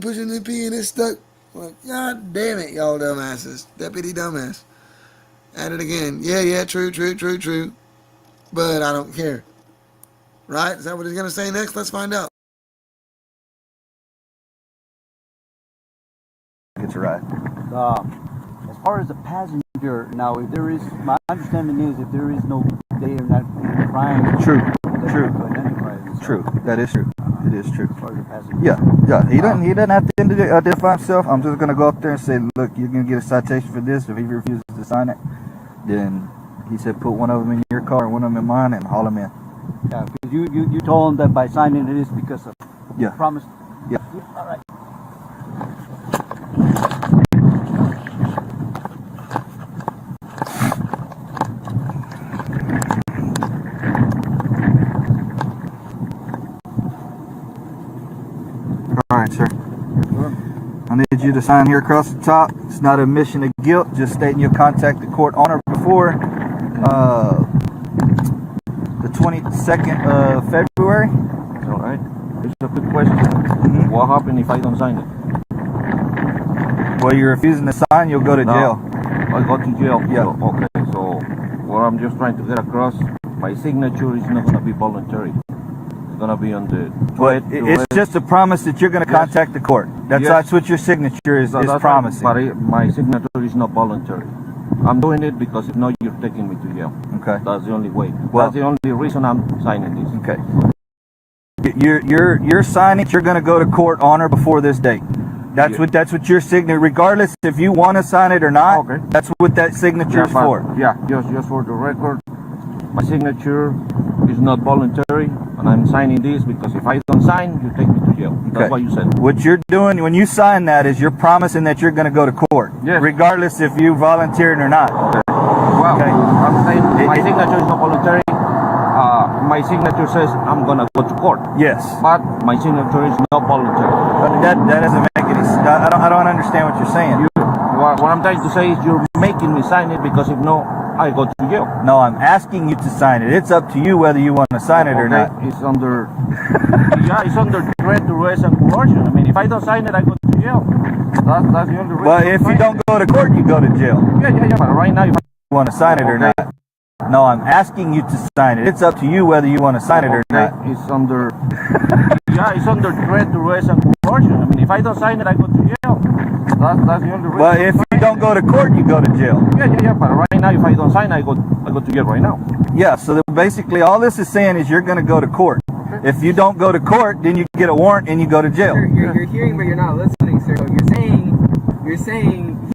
pushing the P and it's stuck. Like, God damn it, y'all dumbasses. Deputy dumbass. At it again. Yeah, true. But I don't care. Right? Is that what he's going to say next? Let's find out. It's right. As far as the passenger, now, if there is, my understanding is if there is no, they are not crime. True. True. That is true. It is true. As far as the passenger. Yeah. He doesn't have to identify himself. I'm just gonna go up there and say, look, you're gonna get a citation for this. If he refuses to sign it, then he said put one of them in your car and one of them in mine and haul him in. Yeah, because you told him that by signing it is because of promise. Yeah. All right. All right, sir. I need you to sign here across the top. It's not a admission of guilt, just stating you'll contact the court on or before the 22nd of February. All right. Just a quick question. What happens if I don't sign it? Well, you're refusing to sign, you'll go to jail. I go to jail? Yeah. So, okay, so what I'm just trying to get across, my signature is not going to be voluntary. It's going to be on the... But it's just a promise that you're going to contact the court. That's what your signature is promising. Right, but my signature is not voluntary. I'm doing it because if not, you're taking me to jail. Okay. That's the only way. Well, that's the only reason I'm signing this. Okay. You're signing. You're going to go to court on or before this date. That's what your signature. Regardless if you want to sign it or not. Okay. That's what that signature is for. Yeah. Just for the record, my signature is not voluntary, and I'm signing this because if I don't sign, you take me to jail. That's what you said. What you're doing when you sign that is you're promising that you're going to go to court. Yes. Regardless if you volunteered or not. Okay. Well, okay. I'm saying my signature is not voluntary. My signature says I'm gonna go to court. Yes. But my signature is not voluntary. That doesn't make any sense. I don't understand what you're saying. What I'm trying to say is you're making me sign it because if no, I go to jail. No, I'm asking you to sign it. It's up to you whether you want to sign it or not. It's under it's under threat, duress, and coercion. I mean, if I don't sign it, I go to jail. That's the only reason. Well, if you don't go to court, you go to jail. Yeah. But right now, if you want to sign it or not. No, I'm asking you to sign it. It's up to you whether you want to sign it or not. It's under it's under threat, duress, and coercion. I mean, if I don't sign it, I go to jail. That's the only reason. Well, if you don't go to court, you go to jail. Yeah. But right now, if I don't sign, I go to jail right now. Yeah. So basically, all this is saying is you're going to go to court. If you don't go to court, then you get a warrant and you go to jail. You're hearing, but you're not listening, sir. So you're saying.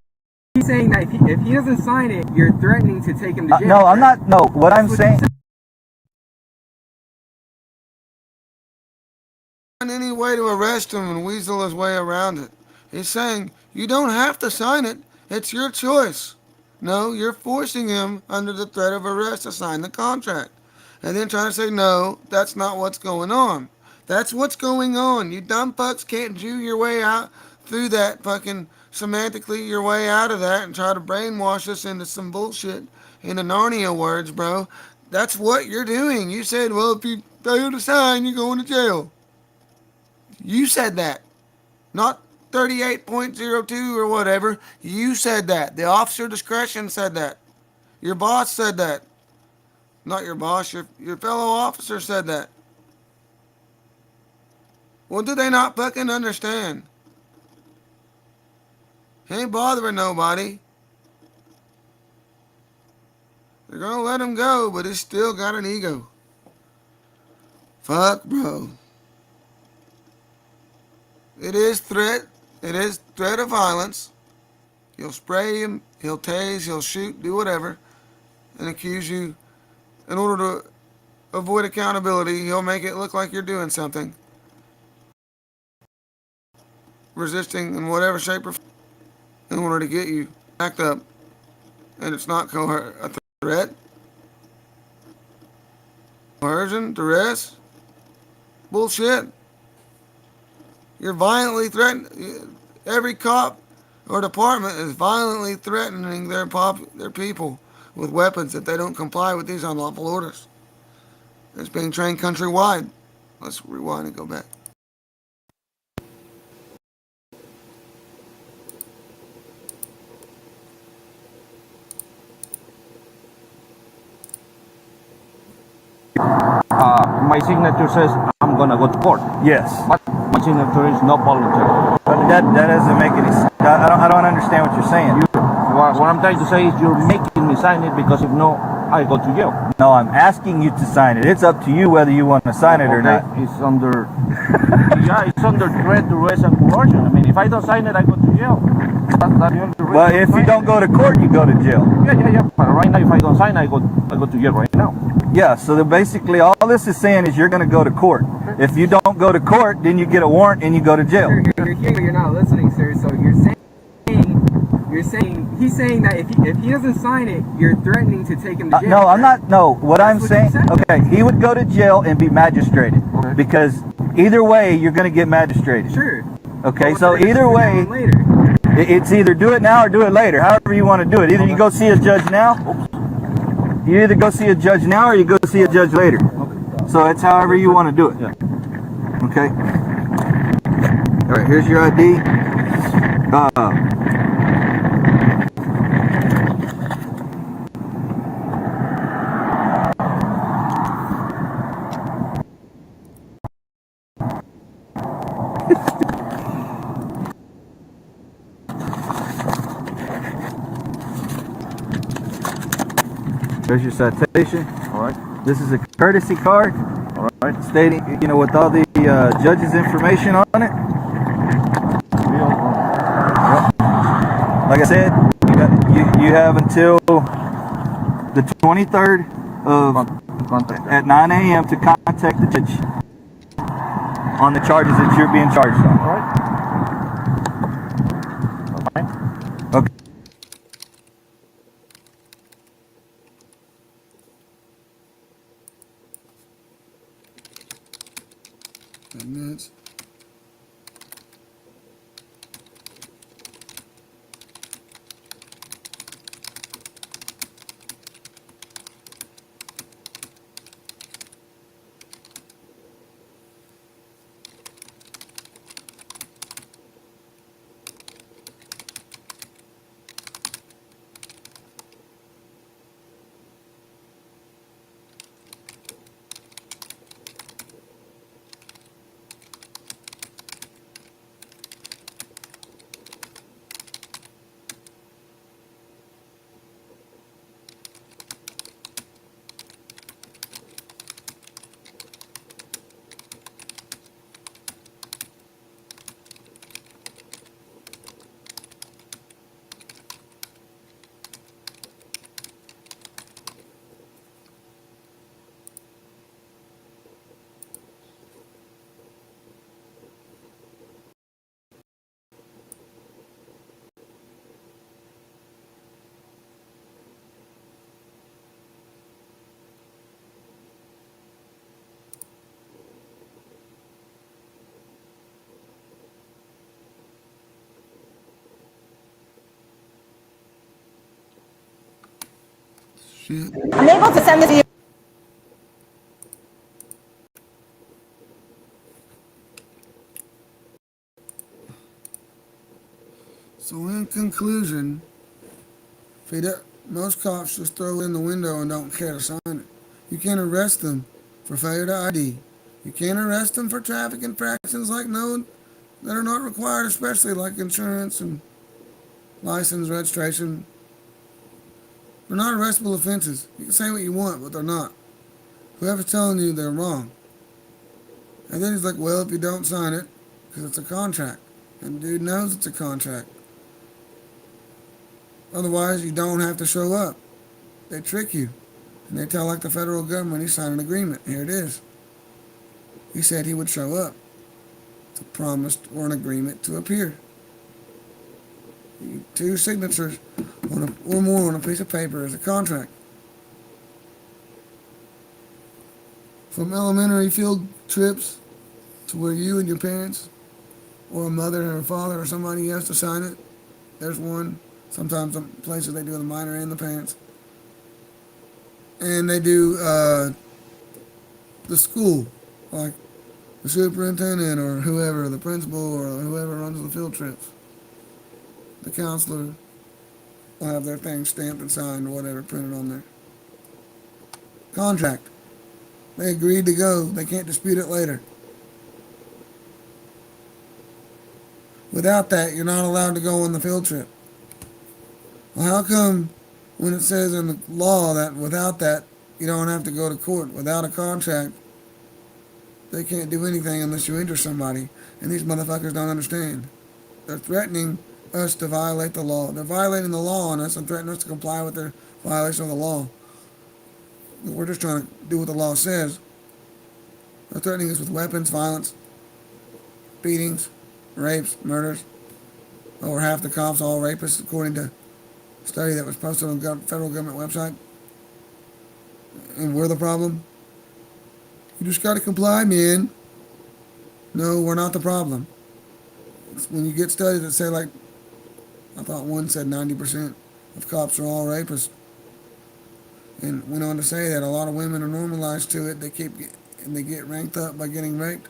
He's saying that if he doesn't sign it, you're threatening to take him to jail. No, I'm not. No, what I'm saying. Any way to arrest him and weasel his way around it. He's saying you don't have to sign it. It's your choice. No, you're forcing him under the threat of arrest to sign the contract. And then trying to say, no, that's not what's going on. That's what's going on. You dumb fucks can't Jew your way out through that fucking semantically your way out of that and try to brainwash us into some bullshit in the Narnia words, bro. That's what you're doing. You said, well, if you fail to sign, you're going to jail. You said that. Not 38.02 or whatever. You said that. The officer discretion said that. Your boss said that. Not your boss, your fellow officer said that. Well, do they not fucking understand? He ain't bothering nobody. They're gonna let him go, but he's still got an ego. Fuck, bro. It is threat. It is threat of violence. He'll spray him, he'll tase, he'll shoot, do whatever, and accuse you. In order to avoid accountability, he'll make it look like you're doing something. Resisting in whatever shape or form in order to get you backed up. And it's not a threat. Coercion, duress. Bullshit. You're violently threatening. Every cop or department is violently threatening their people with weapons if they don't comply with these unlawful orders. It's being trained countrywide. Let's rewind and go back. my signature says I'm gonna go to court. Yes. But my signature is not voluntary. That doesn't make any sense. I don't understand what you're saying. What I'm trying to say is you're making me sign it because if no, I go to jail. No, I'm asking you to sign it. It's up to you whether you want to sign it or not. It's under, yeah, it's under threat, duress, and coercion. I mean, if I don't sign it, I go to jail. That's the only reason Well, if you don't go to court, you go to jail. Yeah. But right now, if I don't sign, I go to jail right now. Yeah, so basically all this is saying is you're going to go to court. If you don't go to court, then you get a warrant and you go to jail. You're not listening, sir. So he's saying that if he doesn't sign it, you're threatening to take him to jail. No, I'm not. No, what I'm what saying, you said. okay, he would go to jail and be magistrated. Okay. Because either way, you're going to get magistrated. Sure. Okay, But so what's the either way, difference between now and later? it's either do it now or do it later, however you want to do it. Either you go see a judge now, you either go see a judge now or you go see a judge later. So it's however you want to do it. Yeah. Okay. All right, here's your ID. There's your citation. All right. This is a courtesy card. All right. Stating, with all the judge's information on it. Like I said, you have until the 23rd at 9 a.m. to contact the judge on the charges that you're being charged on. All right. Okay. Minutes. Shit. I'm able to send this to you. So in conclusion, most cops just throw it in the window and don't care to sign it. You can't arrest them for failure to ID. You can't arrest them for traffic infractions that are not required, especially like insurance and license, registration. They're not arrestable offenses. You can say what you want, but they're not. Whoever's telling you they're wrong. And then he's like, well, if you don't sign it, because it's a contract. And the dude knows it's a contract. Otherwise, you don't have to show up. They trick you. And they tell like the federal government he signed an agreement. Here it is. He said he would show up. It's a promise or an agreement to appear. Two signatures or more on a piece of paper is a contract. From elementary field trips to where you and your parents or a mother or a father or somebody has to sign it. There's one. Sometimes some places they do the minor and the parents. And they do the school, like the superintendent or whoever, the principal or whoever runs the field trips. The counselor will have their thing stamped and signed or whatever printed on there. Contract. They agreed to go. They can't dispute it later. Without that, you're not allowed to go on the field trip. Well, how come when it says in the law that without that, you don't have to go to court? Without a contract, they can't do anything unless you injure somebody. And these motherfuckers don't understand. They're threatening us to violate the law. They're violating the law on us and threatening us to comply with their violation of the law. We're just trying to do what the law says. They're threatening us with weapons, violence, beatings, rapes, murders. Over half the cops are all rapists, according to a study that was posted on the federal government website. And we're the problem. You just got to comply, man. No, we're not the problem. It's when you get studies that say, like, I thought one said 90% of cops are all rapists. And went on to say that a lot of women are normalized to it. They get ranked up by getting raped.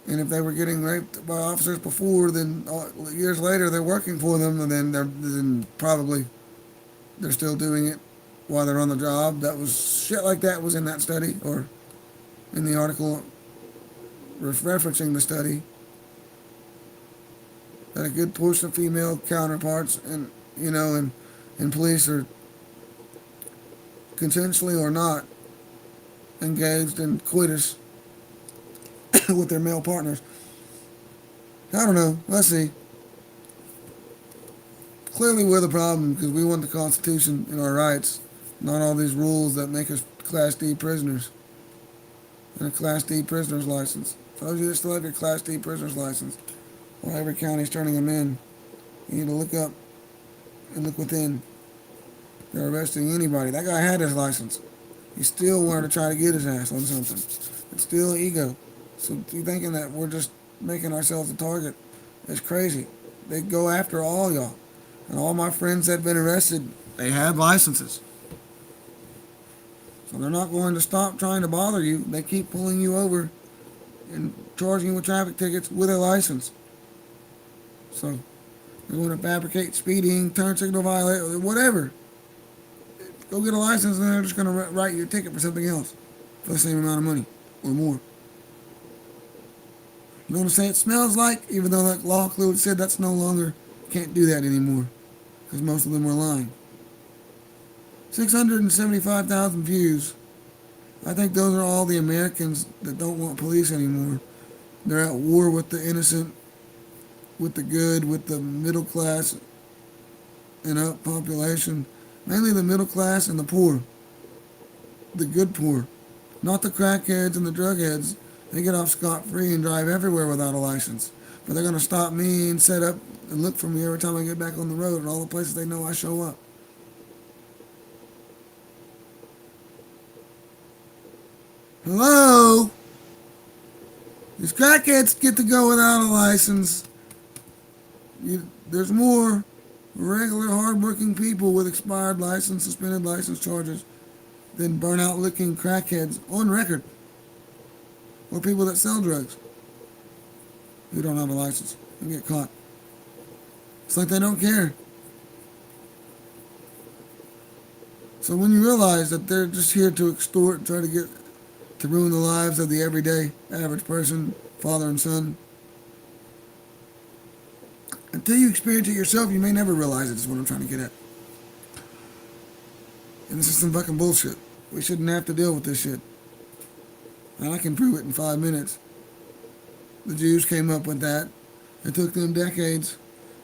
And if they were getting raped by officers before, then years later they're working for them, and then probably they're still doing it while they're on the job. That was shit like that was in that study, or in the article referencing the study, that a good portion of female counterparts and police are consensually or not engaged in coitus with their male partners. I don't know. Let's see. Clearly we're the problem because we want the Constitution and our rights, not all these rules that make us Class D prisoners. And a Class D prisoner's license. For those of you that still have your Class D prisoner's license, while every county's turning them in, you need to look up and look within. They're arresting anybody. That guy had his license. He still wanted to try to get his ass on something. It's still ego. So you thinking that we're just making ourselves a target is crazy. They go after all y'all. And all my friends that have been arrested, they had licenses. So they're not going to stop trying to bother you. They keep pulling you over and charging you with traffic tickets with a license. So they want to fabricate speeding, turn signal violation, whatever. Go get a license and they're just going to write you a ticket for something else for the same amount of money or more. You want to say it smells like, even though that law clearly said that's no longer, can't do that anymore because most of them were lying. 675,000 views. I think those are all the Americans that don't want police anymore. They're at war with the innocent, with the good, with the middle class and up population. Mainly the middle class and the poor. The good poor. Not the crackheads and the drug heads. They get off scot-free and drive everywhere without a license. But they're going to stop me and set up and look for me every time I get back on the road and all the places they know I show up. Hello? These crackheads get to go without a license. There's more regular, hard-working people with expired license, suspended license charges than burnout-looking crackheads on record. Or people that sell drugs who don't have a license and get caught. It's like they don't care. So when you realize that they're just here to extort and try to ruin the lives of the everyday average person, father and son, until you experience it yourself, you may never realize it, is what I'm trying to get at. And this is some fucking bullshit. We shouldn't have to deal with this shit. And I can prove it in 5 minutes. The Jews came up with that. It took them decades,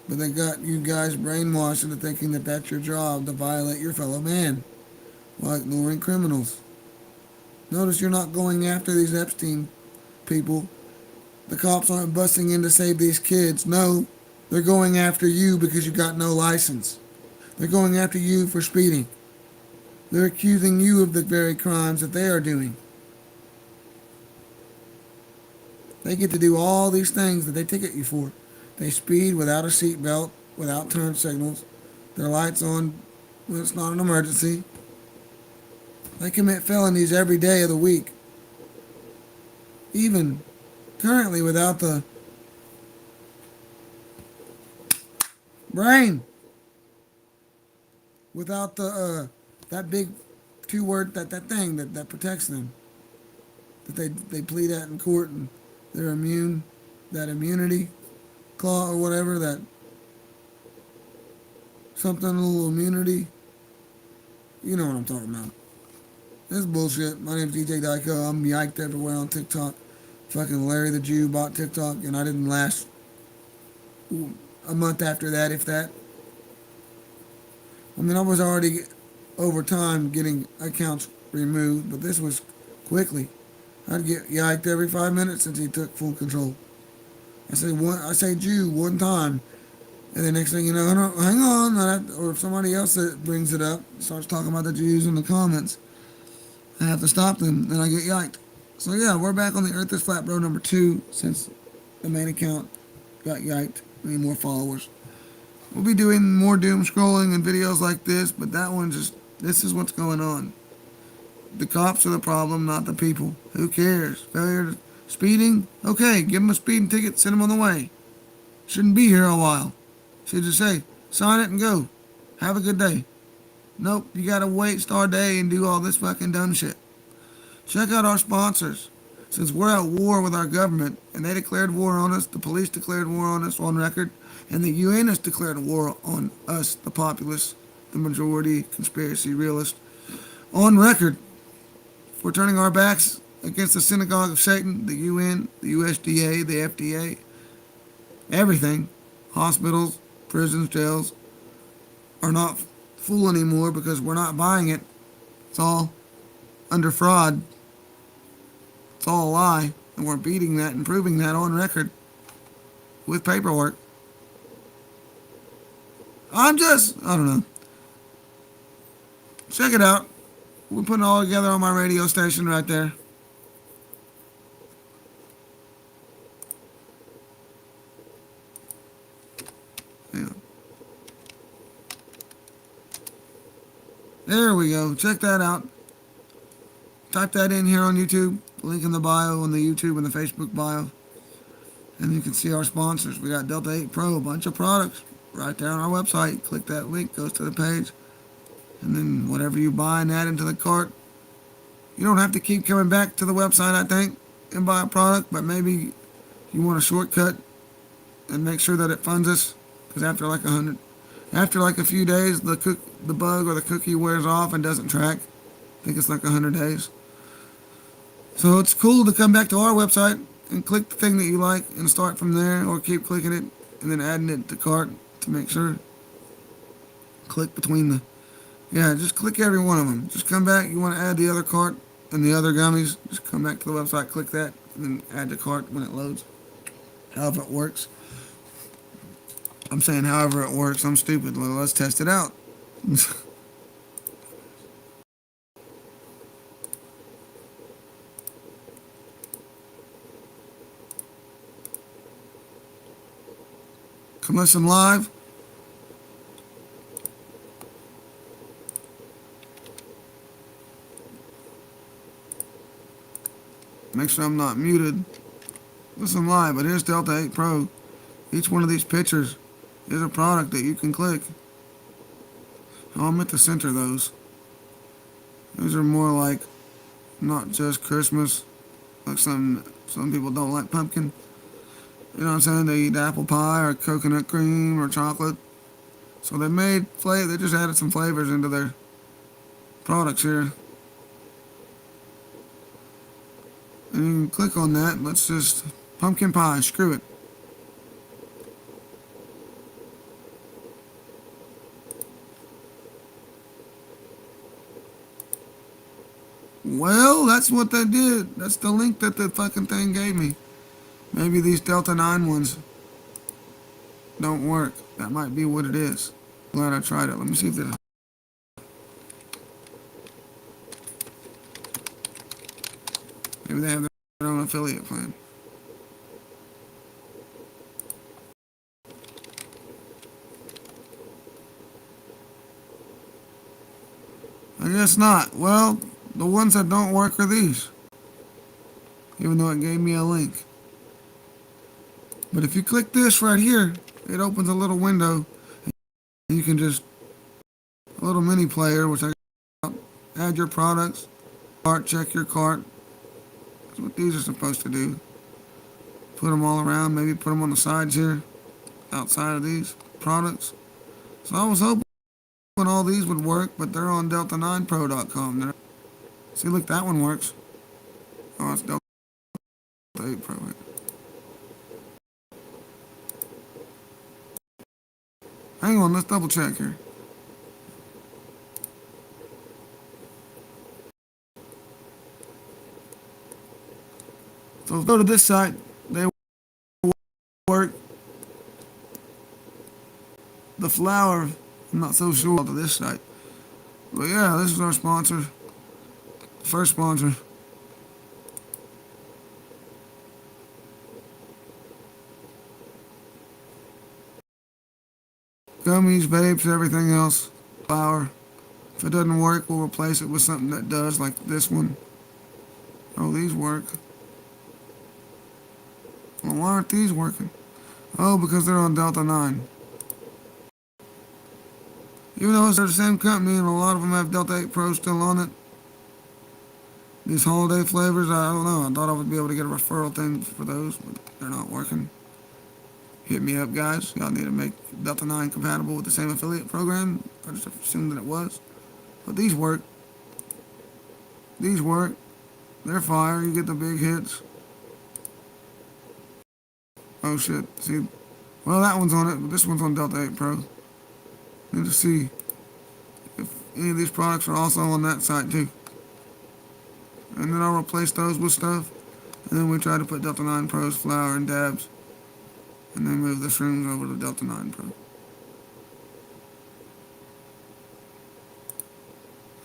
but they got you guys brainwashed into thinking that that's your job, to violate your fellow man while ignoring criminals. Notice you're not going after these Epstein people. The cops aren't busting in to save these kids. No, they're going after you because you got no license. They're going after you for speeding. They're accusing you of the very crimes that they are doing. They get to do all these things that they ticket you for. They speed without a seatbelt, without turn signals. Their lights on when it's not an emergency. They commit felonies every day of the week. Even currently without the brain. Without the that big 2-word that thing that protects them. that they plead at in court, and they're immune, that immunity clause or whatever, that something, a little immunity. You know what I'm talking about. This is bullshit. My name's DJ Dyko. I'm yiked everywhere on TikTok. Fucking Larry the Jew bought TikTok, and I didn't last a month after that, if that. I mean, I was already over time getting accounts removed, but this was quickly. I'd get yiked every 5 minutes since he took full control. I say Jew one time, and the next thing you know, hang on, or if somebody else that brings it up starts talking about the Jews in the comments, I have to stop them, then I get yiked. So yeah, we're back on the Earth is Flat Bro number 2 since the main account got yiked. We need more followers. We'll be doing more doom scrolling and videos like this, but that one this is what's going on. The cops are the problem, not the people. Who cares? Failure speeding? Okay, give them a speeding ticket, send them on the way. Shouldn't be here a while. Should just say, sign it and go. Have a good day. Nope, you gotta wait, start day, and do all this fucking dumb shit. Check out our sponsors. Since we're at war with our government, and they declared war on us, the police declared war on us on record, and the UN has declared war on us, the populace, the majority, conspiracy realist, on record. We're turning our backs against the synagogue of Satan, the UN, the USDA, the FDA, everything. Hospitals, prisons, jails are not full anymore because we're not buying it. It's all under fraud. It's all a lie, and we're beating that and proving that on record with paperwork. I don't know. Check it out. We're putting it all together on my radio station right there. Yeah. There we go. Check that out. Type that in here on YouTube. Link in the bio on the YouTube and the Facebook bio. And you can see our sponsors. We got Delta 8 Pro, a bunch of products right there on our website. Click that link, goes to the page. And then whatever you buy and add into the cart. You don't have to keep coming back to the website, I think, and buy a product, but maybe you want a shortcut and make sure that it funds us. Because after like a few days, the bug or the cookie wears off and doesn't track. I think it's like 100 days. So it's cool to come back to our website and click the thing that you like and start from there, or keep clicking it and then adding it to cart to make sure. Click between the... Yeah, just click every one of them. Just come back. You want to add the other cart and the other gummies, just come back to the website, click that, and then add to cart when it loads. However it works. I'm saying however it works. I'm stupid. Well, let's test it out. Come listen live. Make sure I'm not muted. Listen live, but here's Delta 8 Pro. Each one of these pictures is a product that you can click. Oh, I meant to center those. Those are more like not just Christmas. Like some people don't like pumpkin. You know what I'm saying? They eat apple pie or coconut cream or chocolate. So they just added some flavors into their products here. And you can click on that. Let's just pumpkin pie, screw it. Well, that's what they did. That's the link that the fucking thing gave me. Maybe these Delta 9 ones don't work. That might be what it is. Glad I tried it. Let me see if it... Maybe they have their own affiliate plan. I guess not. Well, the ones that don't work are these. Even though it gave me a link. But if you click this right here, it opens a little window. And you can just... A little mini player, which I... Add your products. Cart, check your cart. That's what these are supposed to do. Put them all around, maybe put them on the sides here, outside of these products. So I was hoping all these would work, but they're on delta9pro.com. See, look, that one works. Oh, it's Delta 8 Pro. Right? Hang on, let's double check here. So go to this site. They work. The flower, I'm not so sure to this site. But yeah, this is our sponsor. First sponsor. Gummies, vapes, everything else. Flower. If it doesn't work, we'll replace it with something that does, like this one. Oh, these work. Well, why aren't these working? Oh, because they're on Delta 9. Even though they're the same company and a lot of them have Delta 8 Pro still on it. These holiday flavors, I don't know. I thought I would be able to get a referral thing for those, but they're not working. Hit me up, guys. Y'all need to make Delta 9 compatible with the same affiliate program. I just assumed that it was. But these work. These work. They're fire. You get the big hits. Oh shit. See, well, that one's on it, but this one's on Delta 8 Pro. Need to see if any of these products are also on that site too. And then I'll replace those with stuff. And then we try to put Delta 9 Pro's flower and dabs. And then move the shrooms over to Delta 9 Pro.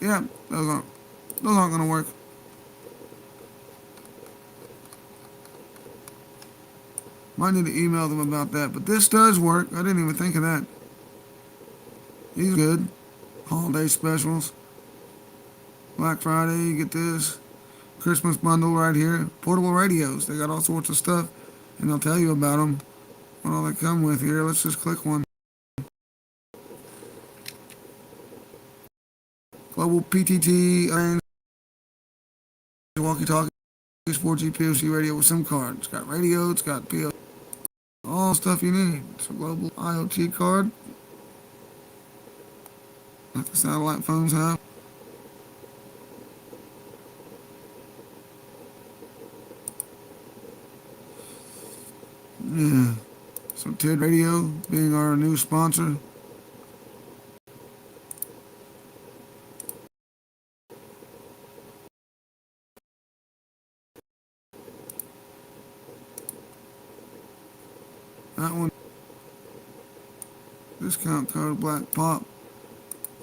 Yeah, those aren't gonna work. Might need to email them about that, but this does work. I didn't even think of that. These are good. Holiday specials. Black Friday, you get this. Christmas bundle right here. Portable radios. They got all sorts of stuff, and they'll tell you about them. What all they come with here. Let's just click one. Global PTT walkie-talkie 4G POC radio with SIM card. It's got radio. It's got PO. All stuff you need. It's a global IoT card. Like the satellite phones have. Yeah. So TID Radio being our new sponsor. That one. Discount code Black Pop.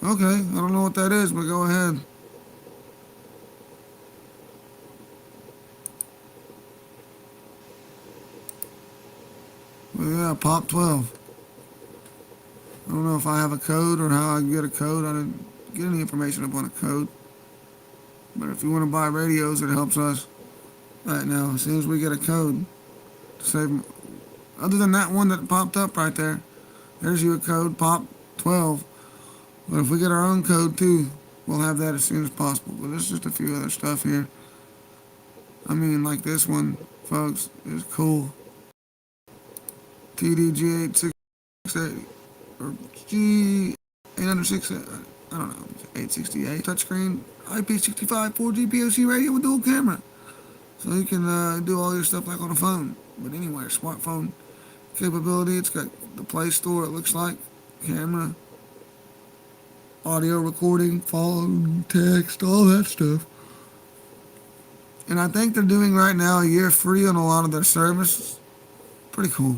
Okay, I don't know what that is, but go ahead. Well, yeah, Pop 12. I don't know if I have a code or how I can get a code. I didn't get any information up on a code. But if you want to buy radios, it helps us right now. As soon as we get a code to save, other than that one that popped up right there, there's you a code, Pop 12. But if we get our own code too, we'll have that as soon as possible. But there's just a few other stuff here. I mean, like this one, folks, is cool. TDG868 or G806, I don't know, 868 touchscreen IP65 4G POC radio with dual camera. So you can do all your stuff like on a phone, but anywhere, smartphone capability. It's got the Play Store, it looks like, camera, audio recording, phone, text, all that stuff. And I think they're doing right now a year free on a lot of their services. Pretty cool.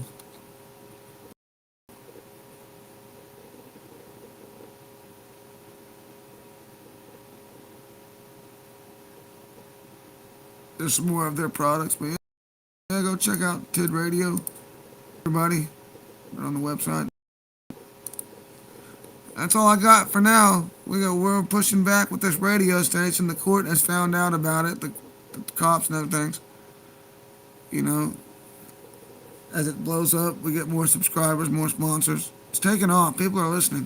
There's some more of their products, but yeah, go check out TID Radio, everybody. They're on the website. That's all I got for now. We're pushing back with this radio station. The court has found out about it, the cops and everything. You know, as it blows up, we get more subscribers, more sponsors. It's taking off. People are listening,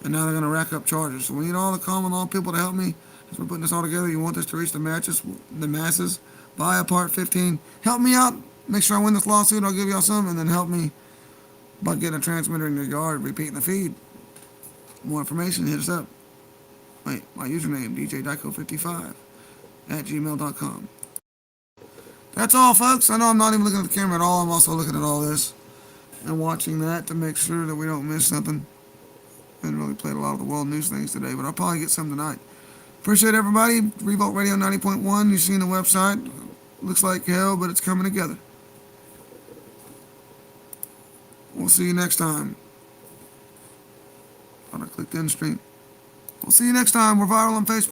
and now they're going to rack up charges. So we need all the common law people to help me As we're putting this all together, you want this to reach the masses by a part 15. Help me out. Make sure I win this lawsuit. I'll give y'all some, and then help me by getting a transmitter in your yard, repeating the feed. More information, hit us up. Wait, my username, djdyco55 at gmail.com. That's all, folks. I know I'm not even looking at the camera at all. I'm also looking at all this and watching that to make sure that we don't miss something. I haven't really played a lot of the world news things today, but I'll probably get some tonight. Appreciate everybody. Revolt Radio 90.1. You've seen the website. Looks like hell, but it's coming together. We'll see you next time. Thought I clicked end stream. We'll see you next time. We're viral on Facebook.